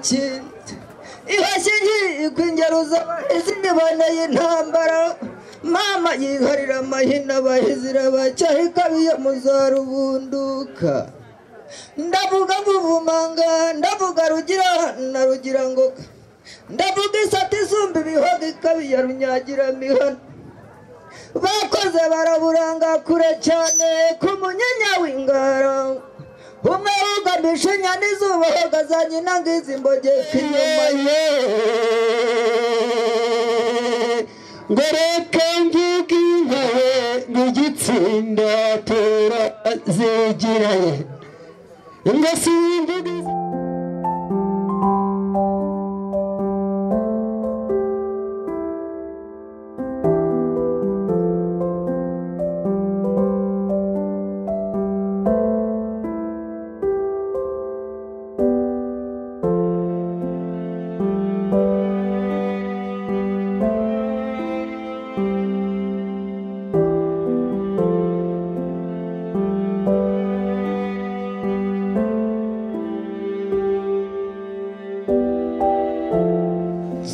kindi ihashyigiye kw'ingero z'abahizi niboneye intambara mama yiharira amahina abahizi irabacyaha ikabiye muzarubunduka ndavuga vuvumanga ndavuga rugira na rugira ngoga ndavuga isata isumba ibihoga ikabiye runyagira mihana bakoze baraburanga kure cyane ku munyinya w'ingara umwe wugamisha inyana izuba hagazanye nangiza imbogeka inyuma ye ngo reka mvuge inkawe n'igitsinda turazigiraye ngo simvuge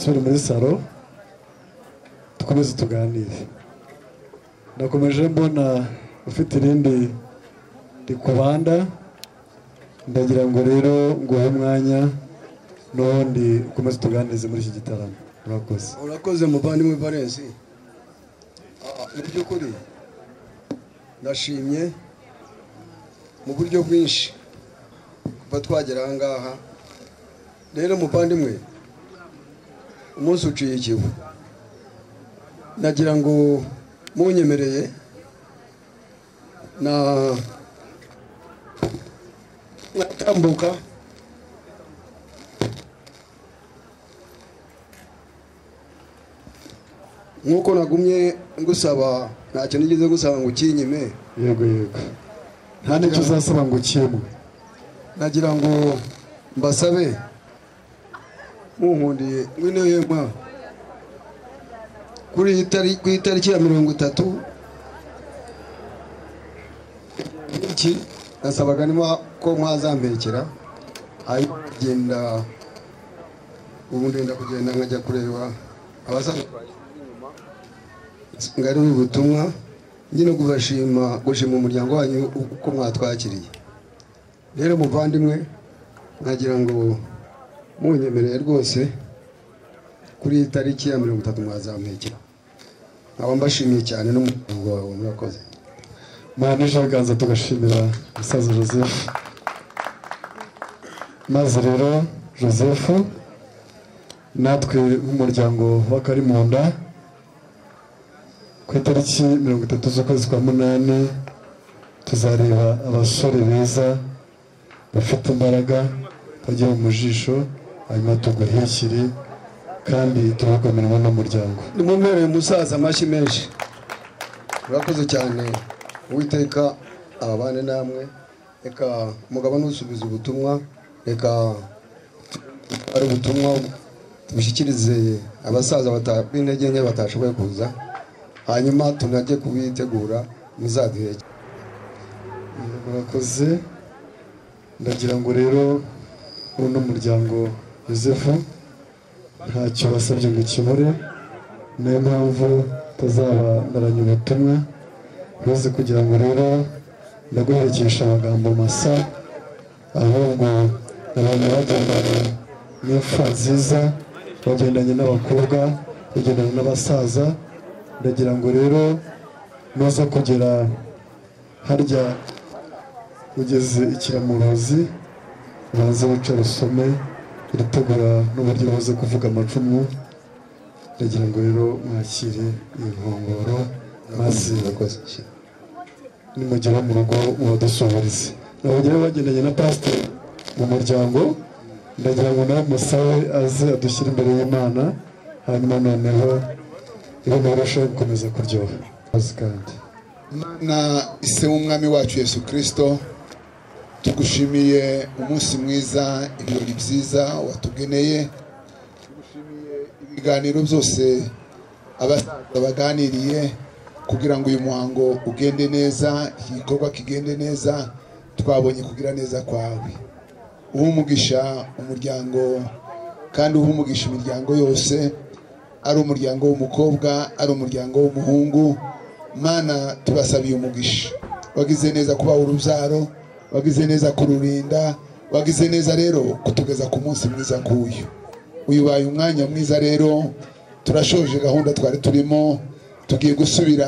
turi muri salo dukomeze tuganire. Nakomeje mbona ufite irindi rikubanda, ndagira ngo rero nguhe umwanya n'ubundi ukomeze tuganirize muri iki gitaramo. Murakoze. Urakoze muvandimwe Valens. Mu by'ukuri ndashimye mu buryo bwinshi kuva twagera aha ngaha. Rero muvandimwe, umunsi uciye ikivu, nagira ngo munyemereye natambuka nk'uko nagumye ngusaba, nta kintu nigeze gusaba ngo ukinyime. Yego yego, nta n'icyo uzasaba ngo ukimwe. Nagira ngo mbasabe munkundiye ngwino yemwa kuri itariki ya 30 iki nasabaga nima ko mwazambekera ayigenda ubundi ndenda kugenda nkajya kureba abasanzwe ngari ubutumwa nyine gushima umuryango wanyu uko mwatwakiriye. Rero muvandimwe, nagira ngo munyemereye rwose kuri itariki ya 30 mwazampekera. Aba mbashimiye cyane n'umuryango wawe. Murakoze. Mana ijaganza tugashimira musaza Joseph. Maze rero Joseph, natwe nk'umuryango wa Karimunda ku itariki 30 z'ukwezi kwa munani tuzareba abasore beza bafite imbaraga bajya mu jisho, hanyuma tugahekire kandi tubakomerwa n'umuryango. Nimumere musaza amashyi menshi. Murakoze cyane. Uwiteka abane namwe. Reka mugabo nusubiza ubutumwa, reka ari ubutumwa tubushyikirize abasaza b'intege nke batashoboye kuza, hanyuma tunajye kubitegura muzaduheke. Murakoze. Ndagira ngo rero uno muryango Joseph ntacyo basabye ngo kimure, niyo mpamvu tuzaba ndaranye ubutumwa rwose kugira ngo rero ndaguherekesha amagambo masa, ahubwo abantu bagendanye n'imfa nziza, bagendanye n'abakobwa, bagendanye n'abasaza. Ndagira ngo rero nuza kugera harya ugeze ikiramuruzi ubanze wicara usome iritegura n'uburyo buze kuvuga amacumu. Ndagira ngo rero mwakire iyi nkongoro, maze nimugera mu rugo mubadusohoreze. Nabagera bagendanye na pasiteri mu muryango, ndagira ngo nawe musabe aze adushyire imbere y'Imana, hanyuma noneho ibintu birushaho gukomeza kuryoha. Kandi Imana ise w'umwami wacu Yesu Kristo, tugushimiye umunsi mwiza, ibirori byiza watugeneye. Tugushimiye ibiganiro byose abasaza baganiriye kugira ngo uyu muhango ugende neza, iki gikorwa kigende neza. Twabonye kugira neza kwawe. Umugisha umuryango kandi uha umugisha imiryango yose, ari umuryango w'umukobwa ari umuryango w'umuhungu. Mana tubasabiye umugisha, wagize neza kuba urubyaro, wagize neza kururinda, wagize neza rero kutugeza ku munsi mwiza nk'uyu. Uyubaye umwanya mwiza rero, turashoje gahunda twari turimo, tugiye gusubira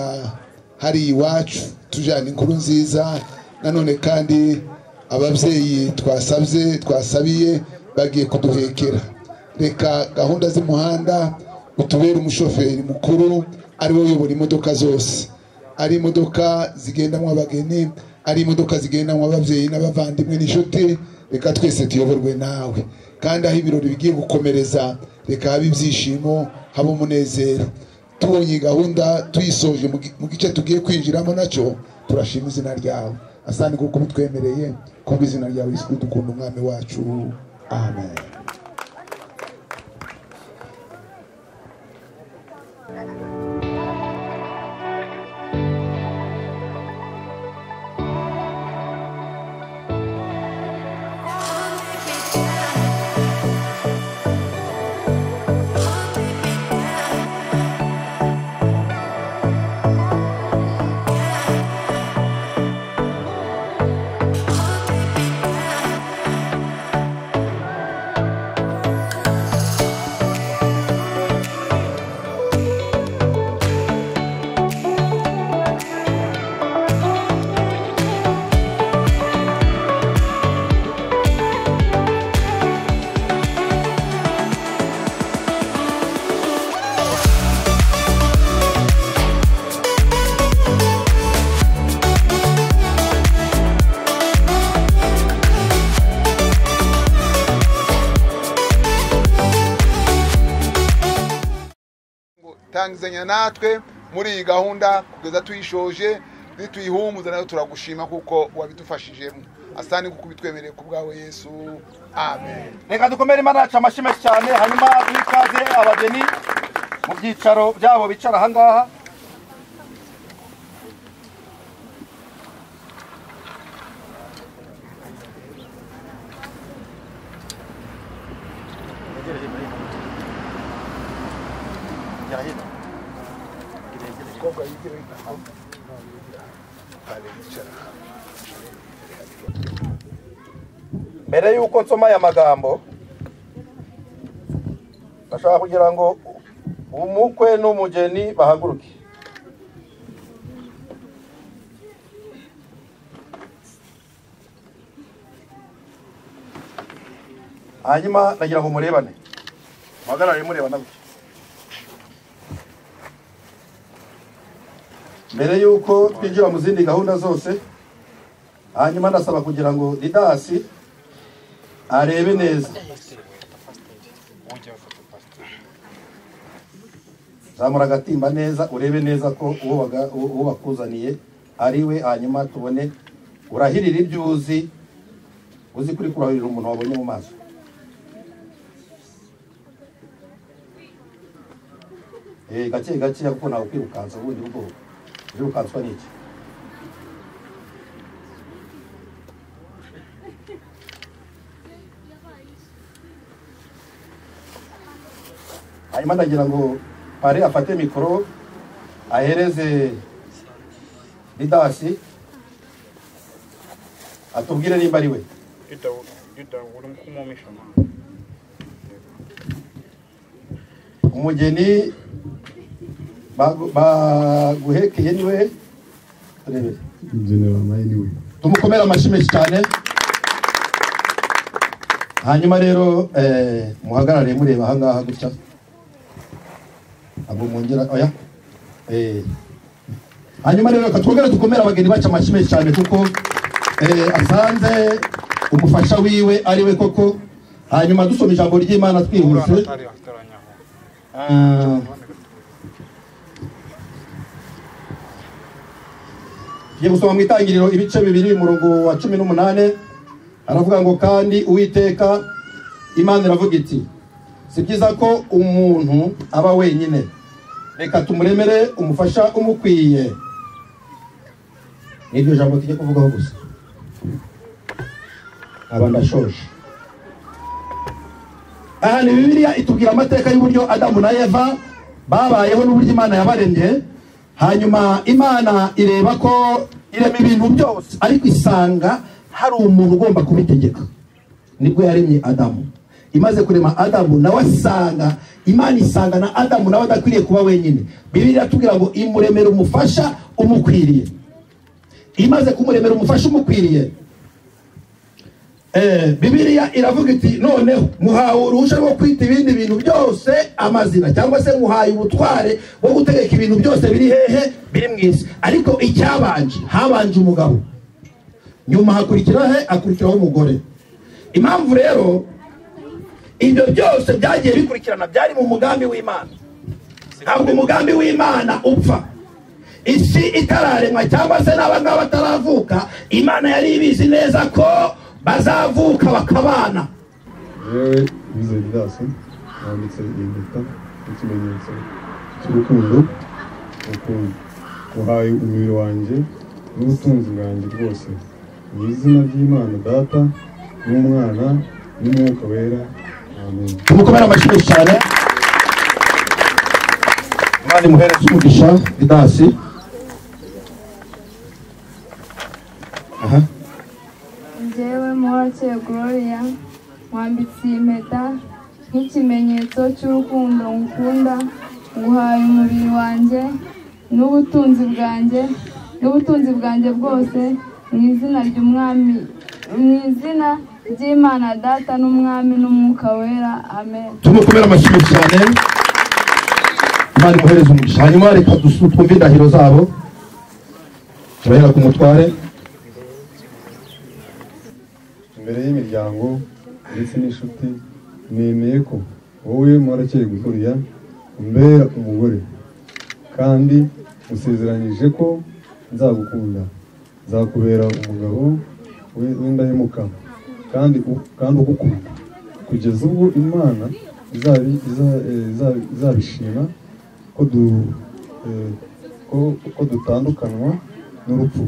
hari iwacu tujana inkuru nziza. Nanone kandi ababyeyi twasabiye bagiye kuduhekera. Reka gahunda z'umuhanda utubere umushoferi mukuru, ari wowe uyobora imodoka zose, ari imodoka zigendamo abageni, ari imodoka zigendamo ababyeyi n'abavandimwe n'inshuti. Reka twese tuyoborwe nawe, kandi aho ibirori bigiye gukomereza reka habe ibyishimo, habe umunezero. Tubonye gahunda tuyisoje mu gice tugiye kwinjiramo nacyo, turashima izina ryawe. Asante kuko mutwemereye, kubwo izina ryawe Yesu dukunda umwami wacu, amen. Tangizanya natwe muri iyi gahunda kugeza tuyishoje, nituyihumuza nayo turagushima kuko wabidufashijemo. Asante kuko bitwemereye ku bwawe Yesu, amen. Reka dukomere Imana yacu amashyi menshi cyane, hanyuma twikaze abageni mu byicaro byabo bicara aha ngaha. Mbere yuko nsoma aya magambo, ndashaka kugira ngo umukwe n'umugeni bahaguruke. Hanyuma nagira ngo murebane, muhagarare murebana gutya. Mbere yuko twinjira mu zindi gahunda zose, hanyuma ndasaba kugira ngo Didasi arebe neza. Zamura agatimba neza, urebe neza ko uwo bakuzaniye ari we, hanyuma tubone urahirira ibyo uzi kuri kurahirira umuntu wabonye mu maso. Gake gake kuko nawe kwirukansa ubundi bwo birukanswa n'iki. Hanyuma ndagira ngo pare afate mikoro ahereze Didasi atubwire nimba ari we. Umugeni baguhekeye niwe, turebe tumukomera amashyi menshi cyane. Hanyuma rero muhagarare mureba aha ngaha gutya, abo mwongera oya. Hanyuma rero katwongera dukomera abageni bacu amashyi menshi cyane kuko asanze umufasha wiwe ari we koko. Hanyuma dusoma ijambo ry'Imana twihuse. Tugiye gusoma mu Itangiriro ibice 2 umurongo wa 18. Aravuga ngo kandi Uwiteka Imana iravuga iti, si byiza ko umuntu aba wenyine, reka tumuremere umufasha umukwiye. Nibyo jambo tujye kuvugaho gusa. Abandashoje aha ni Bibiliya itubwira amateka y'uburyo Adamu na Eva babayeho n'uburyo Imana yabaremye. Hanyuma Imana ireba ko irema ibintu byose ariko isanga hari umuntu ugomba kubitegeka, nibwo yaremye Adamu. Imaze kurema Adamu nawe asanga Imana isanga na Adamu nawe adakwiriye kuba wenyine. Bibiliya tubwira ngo imuremera umufasha umukwiriye. Imaze kumuremera umufasha umukwiriye, Bibiliya iravuga iti noneho muhawe uruhushya rwo kwita ibindi bintu byose amazina, cyangwa se muhaye ubutware bwo gutegeka ibintu byose biri hehe, biri mu isi. Ariko icyabanje, habanje umugabo, nyuma hakurikiraho umugore. Impamvu rero ibyo byose byagiye bikurikirana byari mu mugambi w'Imana. Ntabwo umugambi w'Imana upfa. Isi itararemwa cyangwa se n'abangaba bataravuka, Imana yari ibizi neza ko bazavuka bakabana. Yewe bizeye byose nanditse impeta ikimenyetso cy'urukundo uhaye umubiri wanjye n'ubutunzi bwanjye bwose mu izina ry'Imana Data n'Umwana n'Umwuka Wera. Amen. Tumukomere amashyi cyane. Imana imuhereze umugisha Didasi. Njyewe Muhorake Gloria mwambitse impeta nk'ikimenyetso cy'urukundo ngukunda, nguhaye umubiri wanjye n'ubutunzi bwanjye bwose mu izina ry'Umwami, mu izina ry'Imana Data n'Umwami n'Umwuka Wera. Amen. Tumukomere amashyi cyane. Imana imuhereze umugisha. Hanyuma reka twumve indahiro zabo. Turahera ku mutware. Imbere y'imiryango ndetse n'inshuti nemeye ko wowe Muhorake Gloria umbera umugore, kandi usezeranyije ko nzagukunda, nzakubera umugabo w'indahemuka kandi ugukunda kugeza ubwo Imana izabishima ko dutandukanywa n'urupfu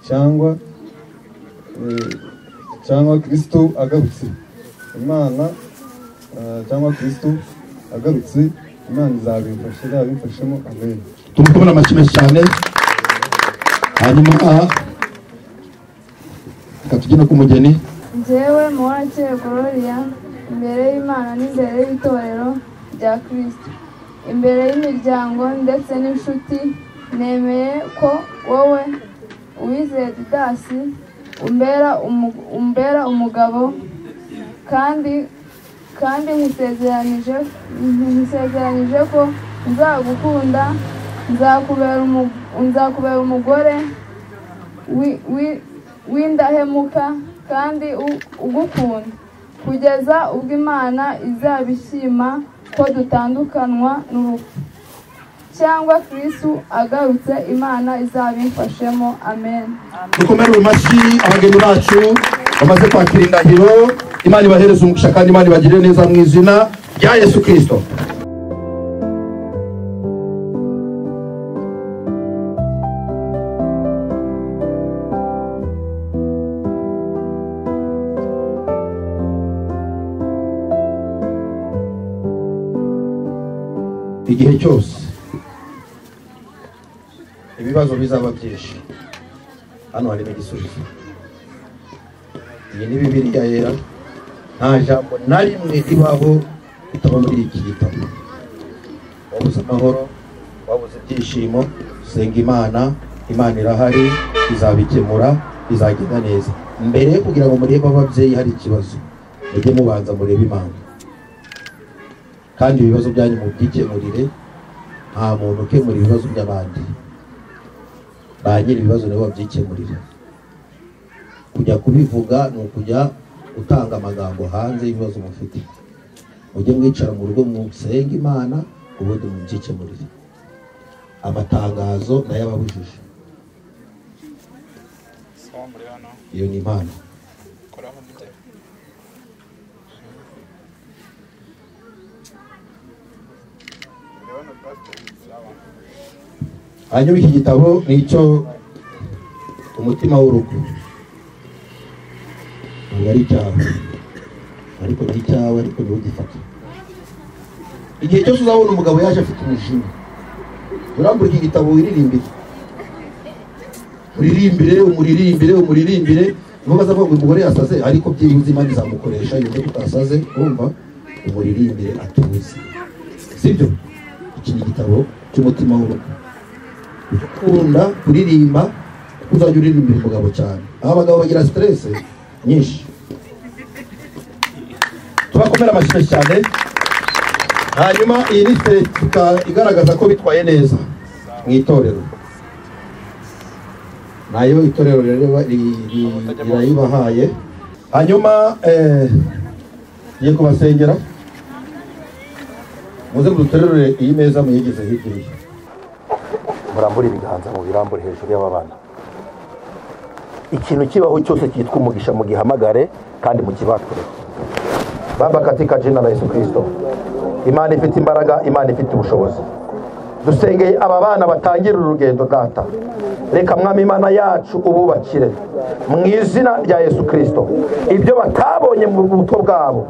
cyangwa Kristo agarutse. Imana cyangwa Kristo agarutse, Imana izabimfashemo. Amen. Tumukomere amashyi cyane. Hanyuma katugina ku mugeni. Njyewe Muhorake Gloria imbere y'Imana n'imbere y'itorero rya Kristo, imbere y'imiryango ndetse n'inshuti, nemeye ko wowe Uwizeye Didasi umbera umugabo, kandi nkusezeranije ko nzagukunda, nzakubera umugore w'indahemuka kandi ugukunda kugeza ubwo Imana izabishima ko dutandukanywa n'urupfu cyangwa Kristo agarutse, Imana izabimfashemo. Amen. Dukomere amashyi abageni bacu bamaze kwakira indahiro. Imana ibahereze umugisha kandi Imana ibagirire neza mu izina rya Yesu Kristo. Igihe cyose ibibazo bizaba byinshi, hano harimo igisubizo. Iyi ni Bibiliya yera, nta jambo na rimwe ribaho bitaba muri iki gitabo. Wabuze amahoro, wabuze ibyishimo, senga Imana. Imana irahari, izabikemura, izagenda neza. Mbere yo kugira ngo murebe ababyeyi hari ikibazo, mujye mubanza murebe Imana, kandi ibibazo byanyu mubyikemurire. Nta muntu ukemura ibibazo by'abandi, ba nyiri ibibazo nabo babyikemurira. Kujya kubivuga ni ukujya utanga amagambo hanze y'ibibazo mufite. Mujye mwicara mu rugo musenge Imana, ubundi mubyikemurire. Amatangazo nayo ababujije, iyo ni impano. Hanyuma iki gitabo ni icyo umutima w'urugo, ntabwo ari icyawe, ariko ni icyawe, ariko niwe ugifata. igihe cyose uzabona umugabo yaje afite umujinya urambura iki gitabo wiririmbire umuririmbire niho bazavuga ngo umugore yasaze ariko byibuze Imana izamukoresha yumve kutasaze urumva umuririmbire atuze sibyo iki ni igitabo cy'umutima w'urugo ukunda kuririmba uzajya uririmbira umugabo cyane aho abagabo bagira stress nyinshi tubakomera amashyi cyane hanyuma iyi liste igaragaza ko bitwaye neza mu itorero nayo itorero rero rirayibahaye hanyuma ngiye kubasengera muze muduterere iyi meza muyigeze hirya murambure ibiganza mu birambure hejuru y'ababana ikintu kibaho cyose cyitwa umugisha mu gihamagare kandi mu kibature Baba katika jina la Yesu Kristo Imana ifite imbaraga Imana ifite ubushobozi dusengeye aba bana batangira urugendo data reka mwami Imana yacu ububakire mu izina rya Yesu Kristo ibyo batabonye mu buto bwabo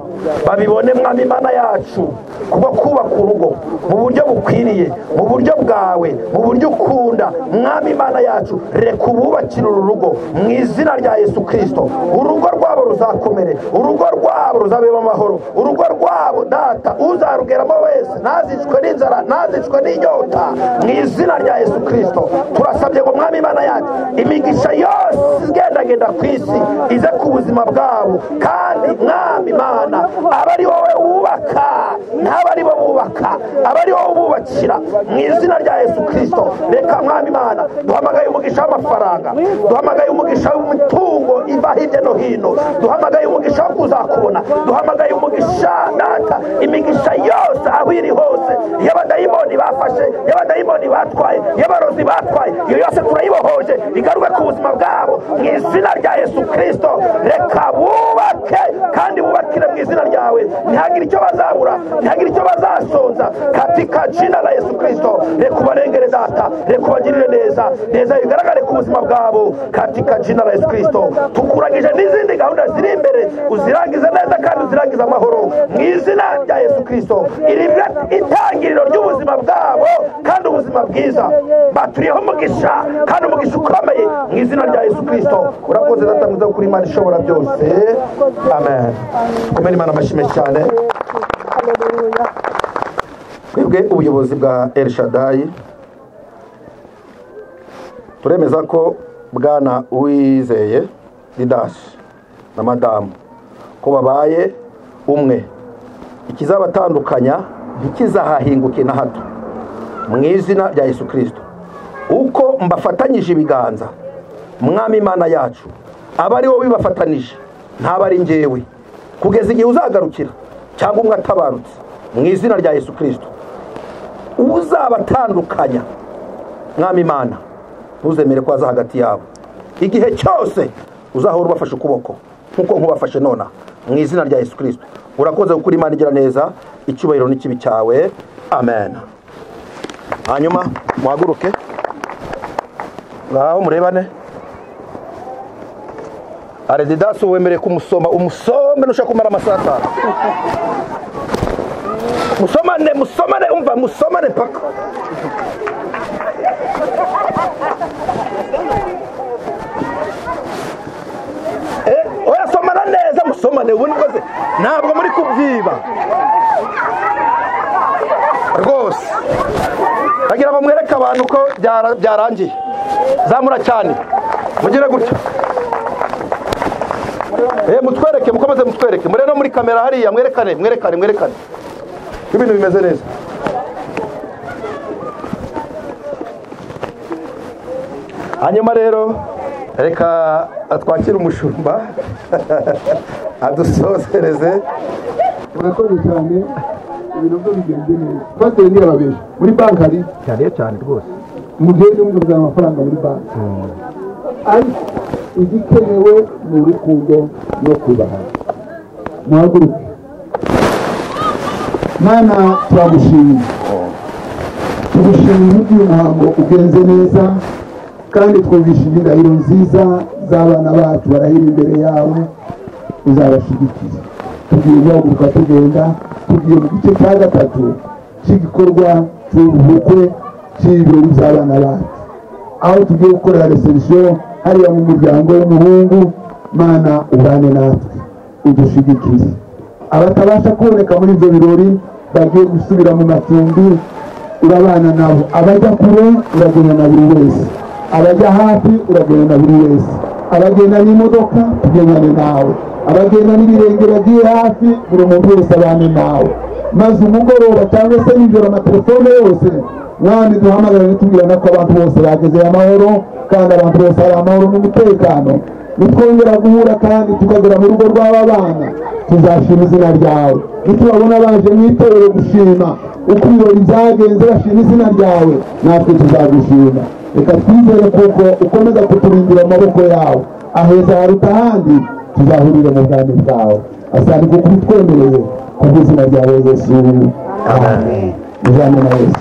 babibone mwami Imana yacu kuba kubaka urugo mu buryo bukwiriye mu buryo bwawe mu buryo ukunda mwami Imana yacu reka ububakire urugo mu izina rya Yesu Kristo urugo rwabo ruzakomere urugo rwabo ruzabemo amahoro urugo rwabo data uzarugeramo wese nazicwe n'inzara nazicwe n'inyota mu izina rya Yesu Kristo turasabye ngo mwami Imana yacu imigisha yose igendagenda ku isi ize ku buzima bwabo kandi mwami Imana abari wowe wubaka n'abari bo bubaka abari wowe bubakira mu izina rya Yesu Kristo reka mwami Imana duhamagaye umugisha w'amafaranga duhamagaye umugisha w'umutungo iva hirya no hino duhamagaye umugisha wo kuzakubona duhamagaye umugisha data imigisha yose aho iri hose y'abadayimoni bafashe y'abadayimoni batwaye y'abarozi batwaye iyo yose turayibohoje igaruke ku buzima bwabo mu izina rya Yesu Kristo reka bubake kandi bubakire mu izina ryawe ntihagire icyo bazabura ntihagire icyo bazasonza katika jina la Yesu Kristo reka ubarengere data reka ubagirire neza bigaragare ku buzima bwabo katika jina la Yesu Kristo tukuragije n'izindi gahunda ziri imbere uzirangize neza kandi uzirangize amahoro mu izina rya Yesu Kristo iribe itangiriro ry'ubuzima bwabo kandi ubuzima bwiza baturiyeho umugisha kandi umugisha ukomeye mu izina rya Yesu Kristo urakoze data mwiza kuri Imana ishobora byose amen komera Imana amashyi cyane twebwe ubuyobozi bwa El Shaddai turemeza ko bwana Uwizeye Didas na madamu ko babaye umwe ikizabatandukanya ntikizahahinguke na hato mu izina rya Yesu Kristo uko mbafatanyije ibiganza mwami Imana yacu abari wowe bibafatanije ntabari njyewe kugeza igihe uzagarukira cyangwa umwe atabarutse mu izina rya Yesu Kristo uzabatandukanya mwami Imana ntuzemere ko aza hagati yabo igihe cyose uzahora ubafashe ukuboko nkuko nkubafashe nona mu izina rya Yesu Kristo urakoze gukora Imana igira neza icyubahiro n'ikibi cyawe amen hanyuma muhaguruke ngaho murebane Didas wemereye kumusoma umusome nushaka kumara amasata musomane umva musomane paka oya somana neza musomane ubundi rwose ntabwo muri kubyiba rwose bagira ngo mwereke abantu ko byarangiye zamura cyane mugire gutya mutwereke mukomeze mutwereke mure no muri kamera hariya mwerekane ibintu bimeze neza hanyuma rero reka twakire umushumba adusosereze murakoze cyane ibintu byo bigenze neza twateye n'ababiri muri banki hari cyane rwose mugende muguza amafaranga muri banki ariko igikenewe ni urukundo no kubaha muhaguruke Mana turagushimira tugushimira uburyo umuhango ugenze neza kandi twumvishije indahiro nziza z'abana bacu barahira imbere yawe uzabashigikira tugiye guhaguruka tugenda tugiye mu gice cya gatatu cy'igikorwa cy'ubukwe cy'ibirori by'abana bacu, aho tugiye gukorera reception hariya mu muryango w'umuhungu. Mana ubane natwe udushigikire, abatabasha kuboneka muri ibyo birori bagiye gusubira mu macumbi urabana nabo, abajya kure uragenda na buri wese, abajya hafi uragenda na buri wese, abagenda n'imodoka tugendane nawe, abagenda n'ibirenge bagiye hafi buri muntu wese abane nawe, maze umugoroba cyangwa se nijoro amatelefone yose mwami duhamagara tubwirana ko abantu bose bageze amahoro, kandi abantu bose hari amahoro n'umutekano. Nitwongera guhura kandi tukagera mu rugo rw'aba bana tuzashima izina ryawe, nitubabona baje mu itorero gushima uko ibirori byagenze bashima izina ryawe, natwe tuzagushima. Reka twizere kuko ukomeza kuturindira amaboko yawe, aheza haruta ahandi tuzahurira mu bwami bwawe. Asante kuko ubitwemereye ku bw'izina ryawe Yesu, amen. Ijambo na Yesu.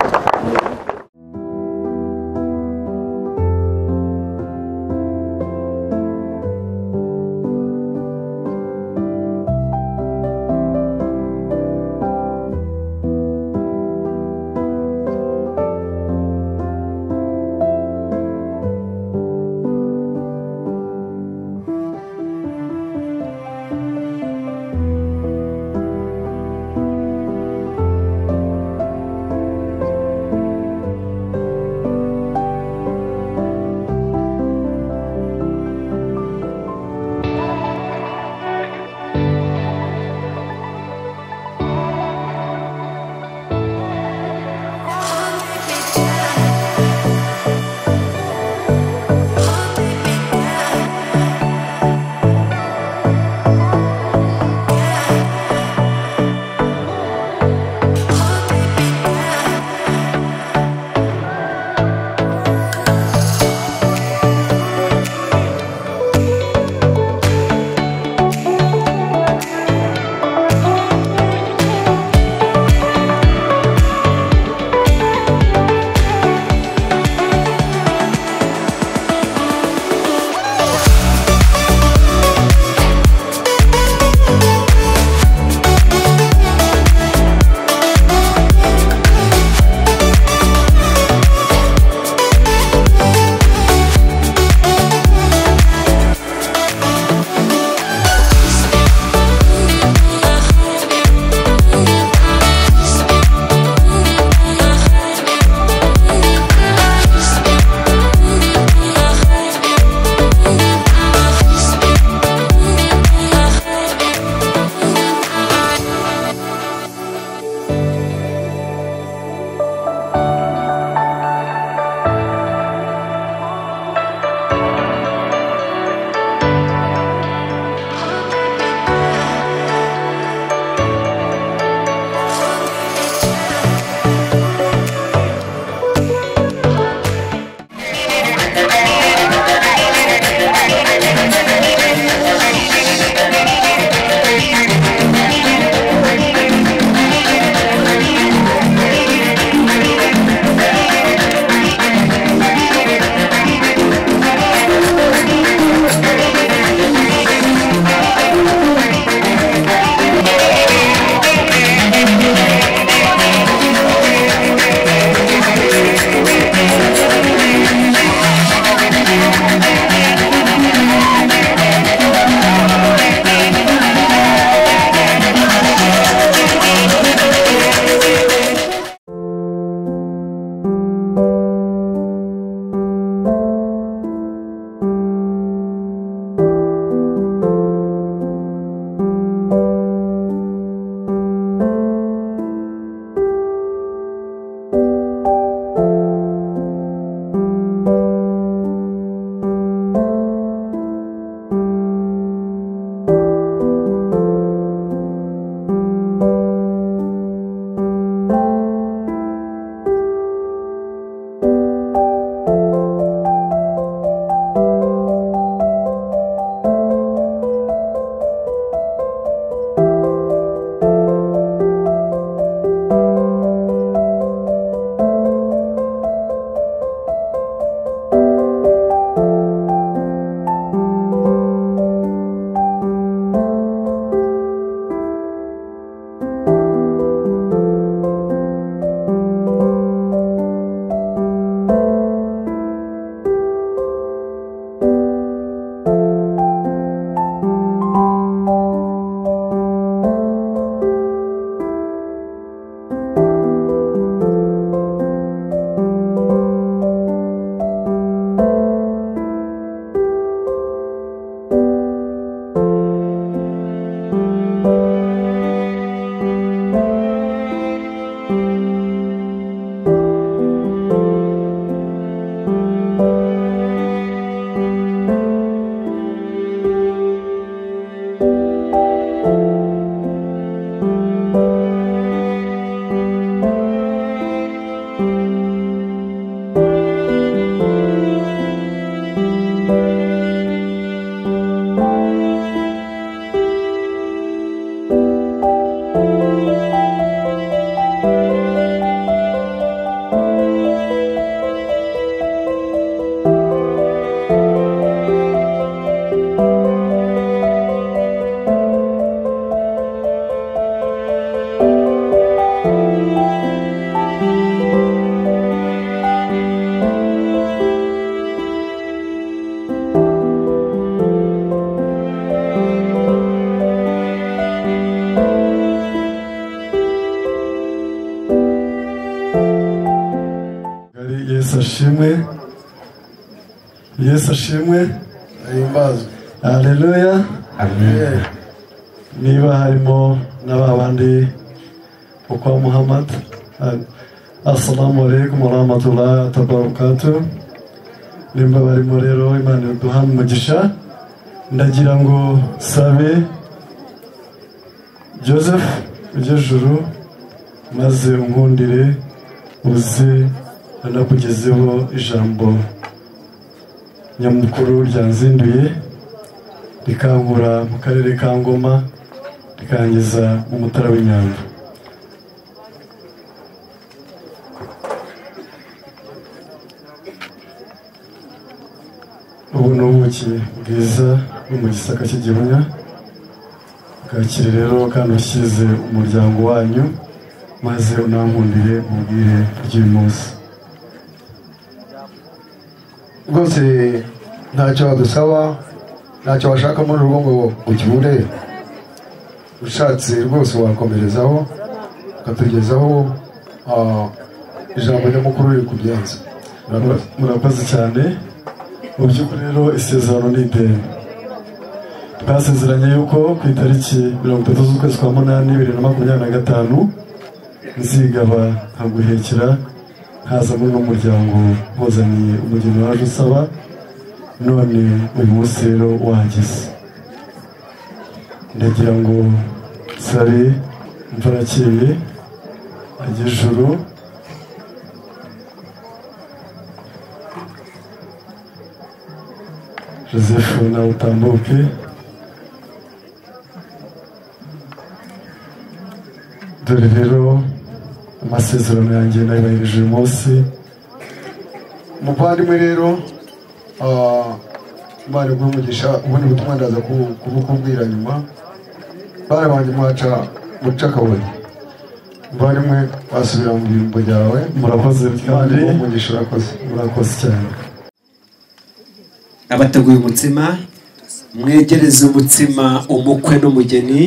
Yesu ashimwe. ahimbazwe. Haleluya. Amen. Niba harimo n'abandi kwa Muhammad. Assalamu alaikum wa rahmatullahi wa barakatuh. Nimba barimo rero Imana iduha umugisha. Ndagira ngo sabe Joseph ujejuru maze unkundire uze anakugezeho ijambo nyamukuru ryanzinduye rikankura mu karere ka Ngoma rikangiza mu Mutara w'Inyanja. Ubu ni ubuki bwiza no mu gisaka cy'igihunya bwakire rero kandi ushyize umuryango wanyu maze unankundire mubwire ry'uyu munsi. Rwose ntacyo badusaba, ntacyo bashaka muri urugo ngo ukibure. Ushatse rwose wakomerezaho ukatugezaho ijambo nyamukuru riri kubyenza. Murakoze cyane. Mu by'ukuri rero isezerano ni ideni. Twasezeranye yuko ku itariki 30 z'ukwezi kwa munani 2025 nzigaba nkaguhekera nkazamo n'umuryango mpuzaniye umugeni waje usaba, none uyu munsi rero wageze. Ndagira ngo sabe mvarakeye ajye ijuru Joseph nawe utambuke. Dore rero amasezerano yanjye nayubahirije uyu munsi. Umuvandimwe rero Imana iguhe umugisha, ubundi butumwa ndaza kubukubwira nyuma. Bana banjye muca akabari. Umuvandimwe wasubira mu byimbo byawe. Murakoze kandi umugisha urakoze. Murakoze cyane. Abateguye umutsima mwegereze umutsima umukwe n'umugeni.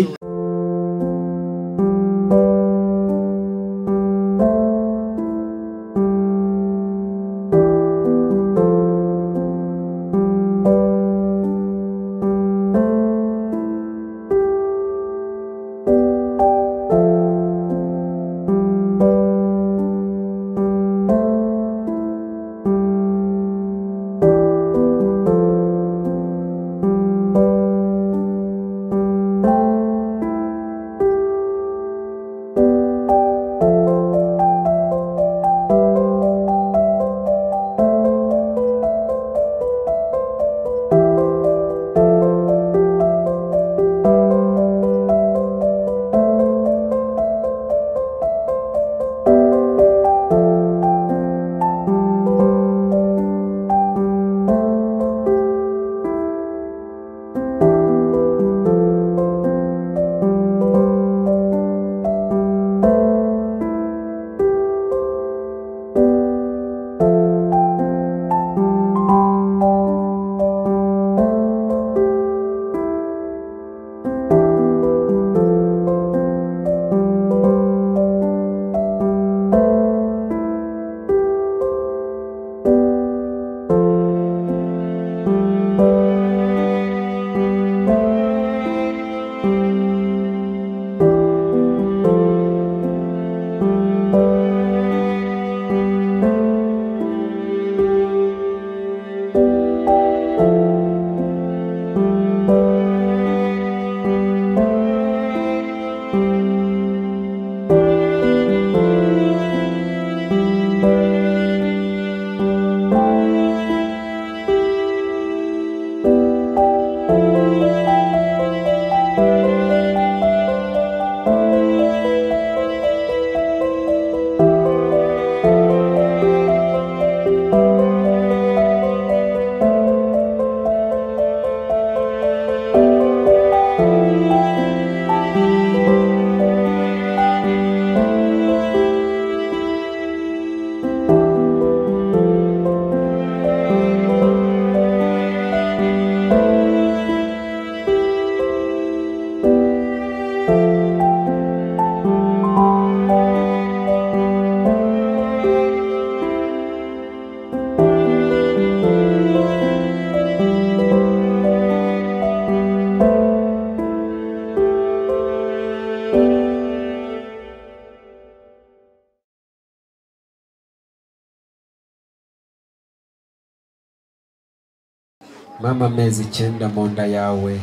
mama amezi 9 mu nda yawe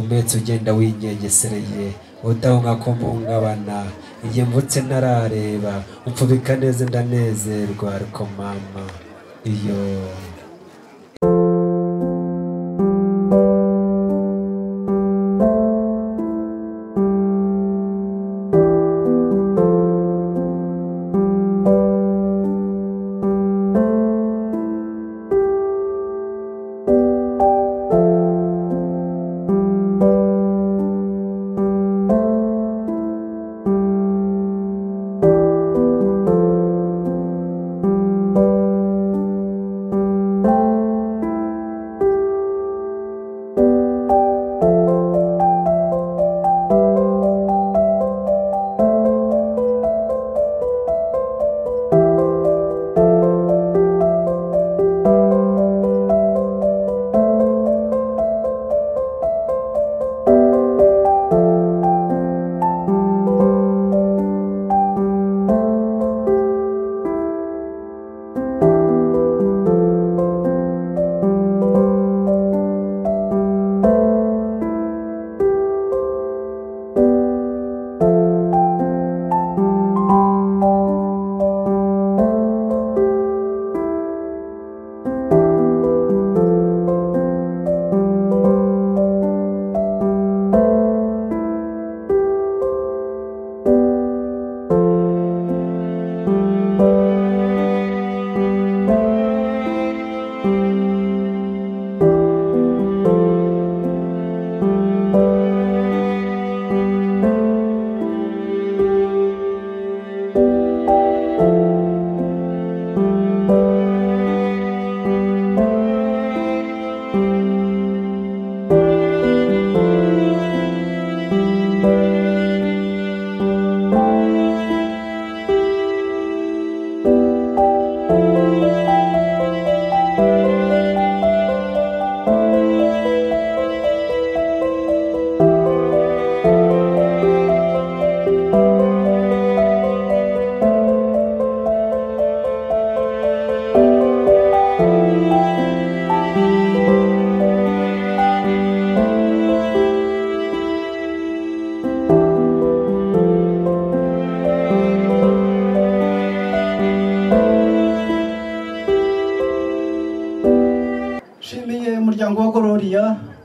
umetse ugenda winyengesereye udahunga ko mpungabana igihe mvutse ntarareba umfubika neza ndanezerwa ariko mama iyo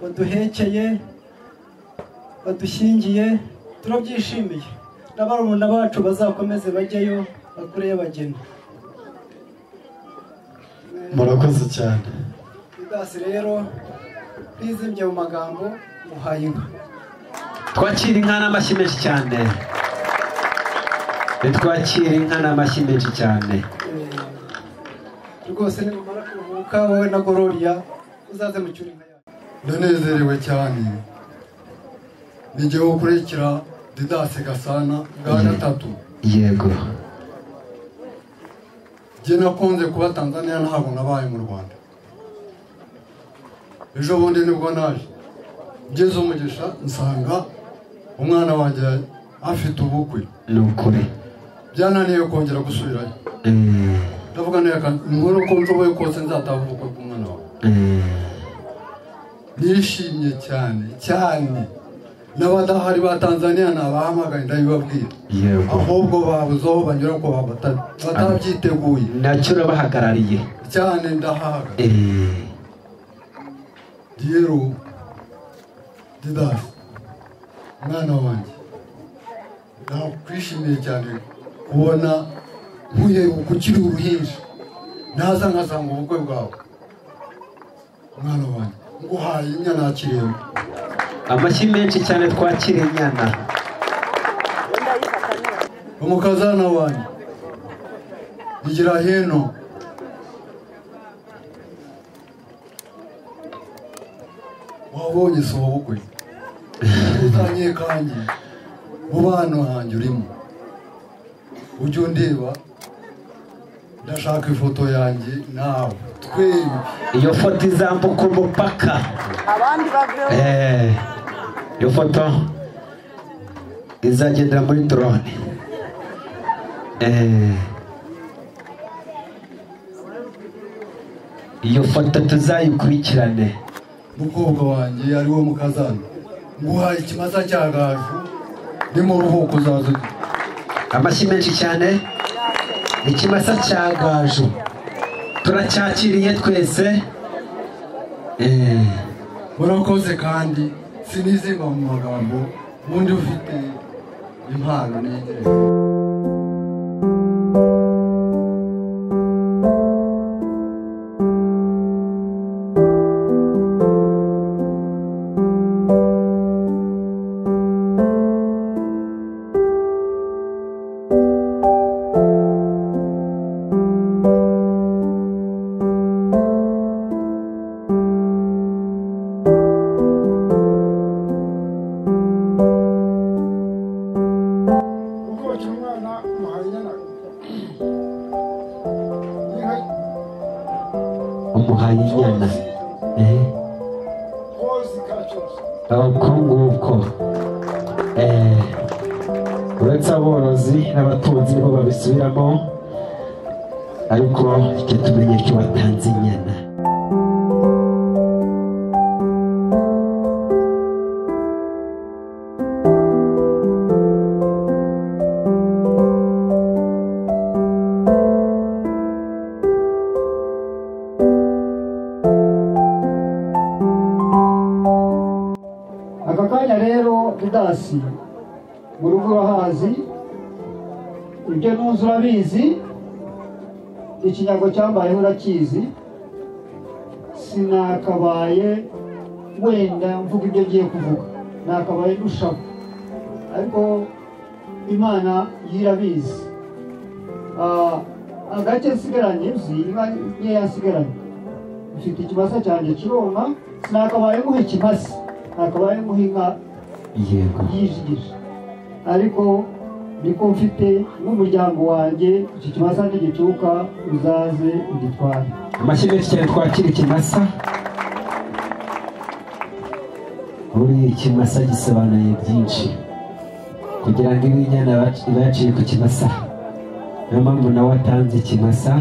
baduhekeye badushyingiye turabyishimiye n'abarumuna bacu bazakomeze bajyeyo bakureyo bageni murakoze cyane Didasi rero ntizimye mu magambo muhaye inka twakira inka n'amashyi menshi cyane twakira inka n'amashyi menshi cyane rwose nimumara kuruhuka wowe na Gloria uzaze mu cyuri inka yawe ndanezerewe cyane nijye ukurikira Didasi Gasana bwa gatatu yego jye nakunze kuba Tanzania ntabwo nabaye mu Rwanda ejo bundi nibwo naje ngeze umugisha nsanga umwana wanjye afite ubukwe ni ukuri byananiye kongera gusubirayo ndavuga neka nkuru ko nshoboye kose nzataha ubukwe bw'umwana wawe nishimye cyane cyane n'abadahari ba Tanzania nabahamagaye ndabibabwira ahubwo babuze aho banyura ko batabyiteguye nacyo urabahagarariye cyane ndahahagarariye rero Didasi mwana wanjye nakwishimiye cyane kubona nkuye ukiri uruhinja naza nkasanga ubukwe bwawe mwana wanjye nguhaye inyana yakiriyeho amashyi menshi cyane twakira inyana umukazana wanjye igira hino wabonye si ubukwe uzanye kanjye mu bana hanjye urimo ujye undeba ndashaka ifoto yanjye nawe twembi iyo foto izambuka umupaka abandi bavuye iyo foto izagendera muri drone iyo foto tuzayikurikirane mukobwa wanjye ari wo mukazana nguhaye ikimasa cya gaju ni mu ruhuko uzaza amashyi menshi cyane ikimasa cya gaju turacyakiriye twese murakoze kandi sinizima mu magambo ubundi ufite impano n'ingenzi umuhaye inyana uko nguko uretse aborozi n'abatunzi nibo babisubiramo ariko icyo tumenye cyo watanze inyana Didasi mu rugo urahazi ibyo ntuzi urabizi ikinyago cyambayeho urakizi sinakabaye wenda mvuga ibyo ngiye kuvuga nakabaye ndushaho ariko Imana yirabizi agace nsigaranye uzi inka nkeya nsigaranye mfite ikimasa cyanjye kironka sinakabaye muha ikimasa nakabaye muha inka yijigije ariko niko mfite n'umuryango wanjye iki kimasa ntigicuka uzaze ugitware amashyi menshi cyane twakira ikimasa buri ikimasa gisobanuye byinshi kugira ngo ibe inyana iba yaciye ku kimasa niyo mpamvu nawe watanze ikimasa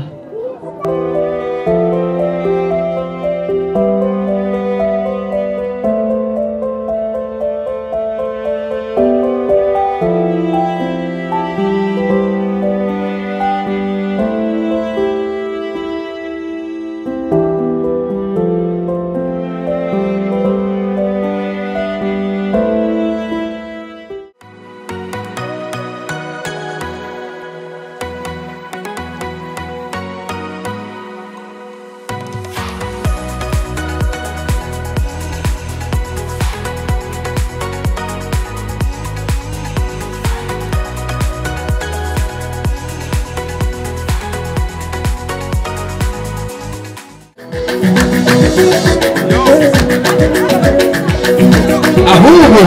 ahubwo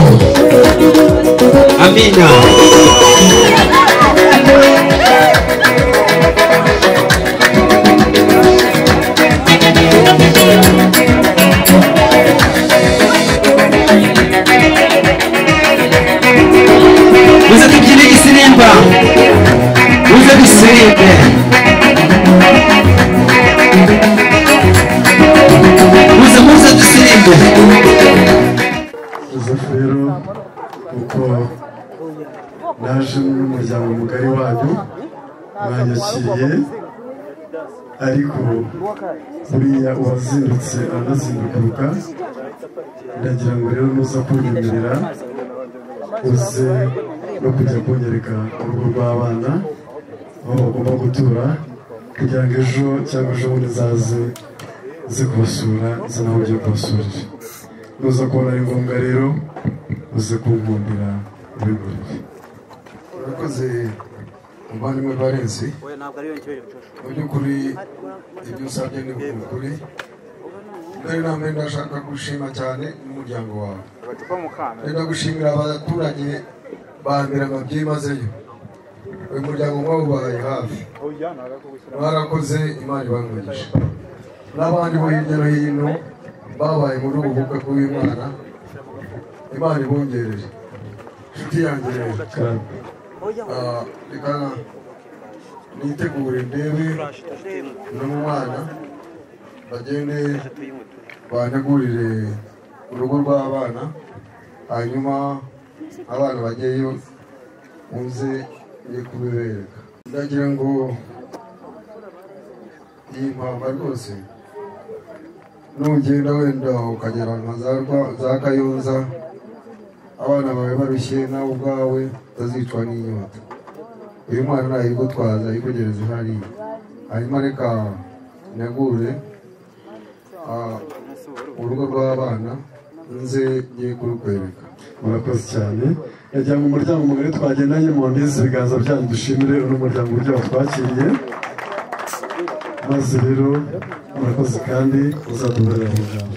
amina muze tubyine igisimba muze dusirimbe muze dusirimbe Joseph rero uko naje n'umuryango mugari wanyu mwanyakiriye ariko buriya uwazindutse anazindukuruka ndagira ngo rero nuza kunyemerera uze no kujya kunyereka urugo rw'abana aho bagomba gutura kugira ngo ejo cyangwa ejo bundi zaze kubasura izo naho ugiye kubasurira nuza kubona ari ngombwa rero uze kunkundira ubigurire urakoze umuvandimwe Valensi mu by'ukuri ibyo usabye ni ukuri mbere na mbere ndashaka gushima cyane n'umuryango wawe reka gushimira abaturage ba Mbirama byimazeyo uyu muryango mwawubaye hafi mwarakoze Imana ibamugisha n'abandi bo hirya no hino babaye muri ubu bukwe bw'Imana Imana ibongerere inshuti yanjye rero reka nitegure ndebe no mu mwana bagende bantegurire urugo rw'abana hanyuma abana bajyeyo muze njye kubibereka ndagira ngo iyi mpamba rwose nugenda wenda ukagera nka za Kayonza abana bawe barushye nawe ubwawe utazicwa n'inyota uyu mwana nayigutwaza ayikugereze hariya hanyuma reka negure urugo rw'abana nze ngiye kurukwereka. murakoze cyane yagira ngo umuryango mugari twagendanye mu ntizi ibiganza byanyu dushimire uno muryango uburyo watwakiriye maze rero murakoze kandi uzaduhurira mu ijambo.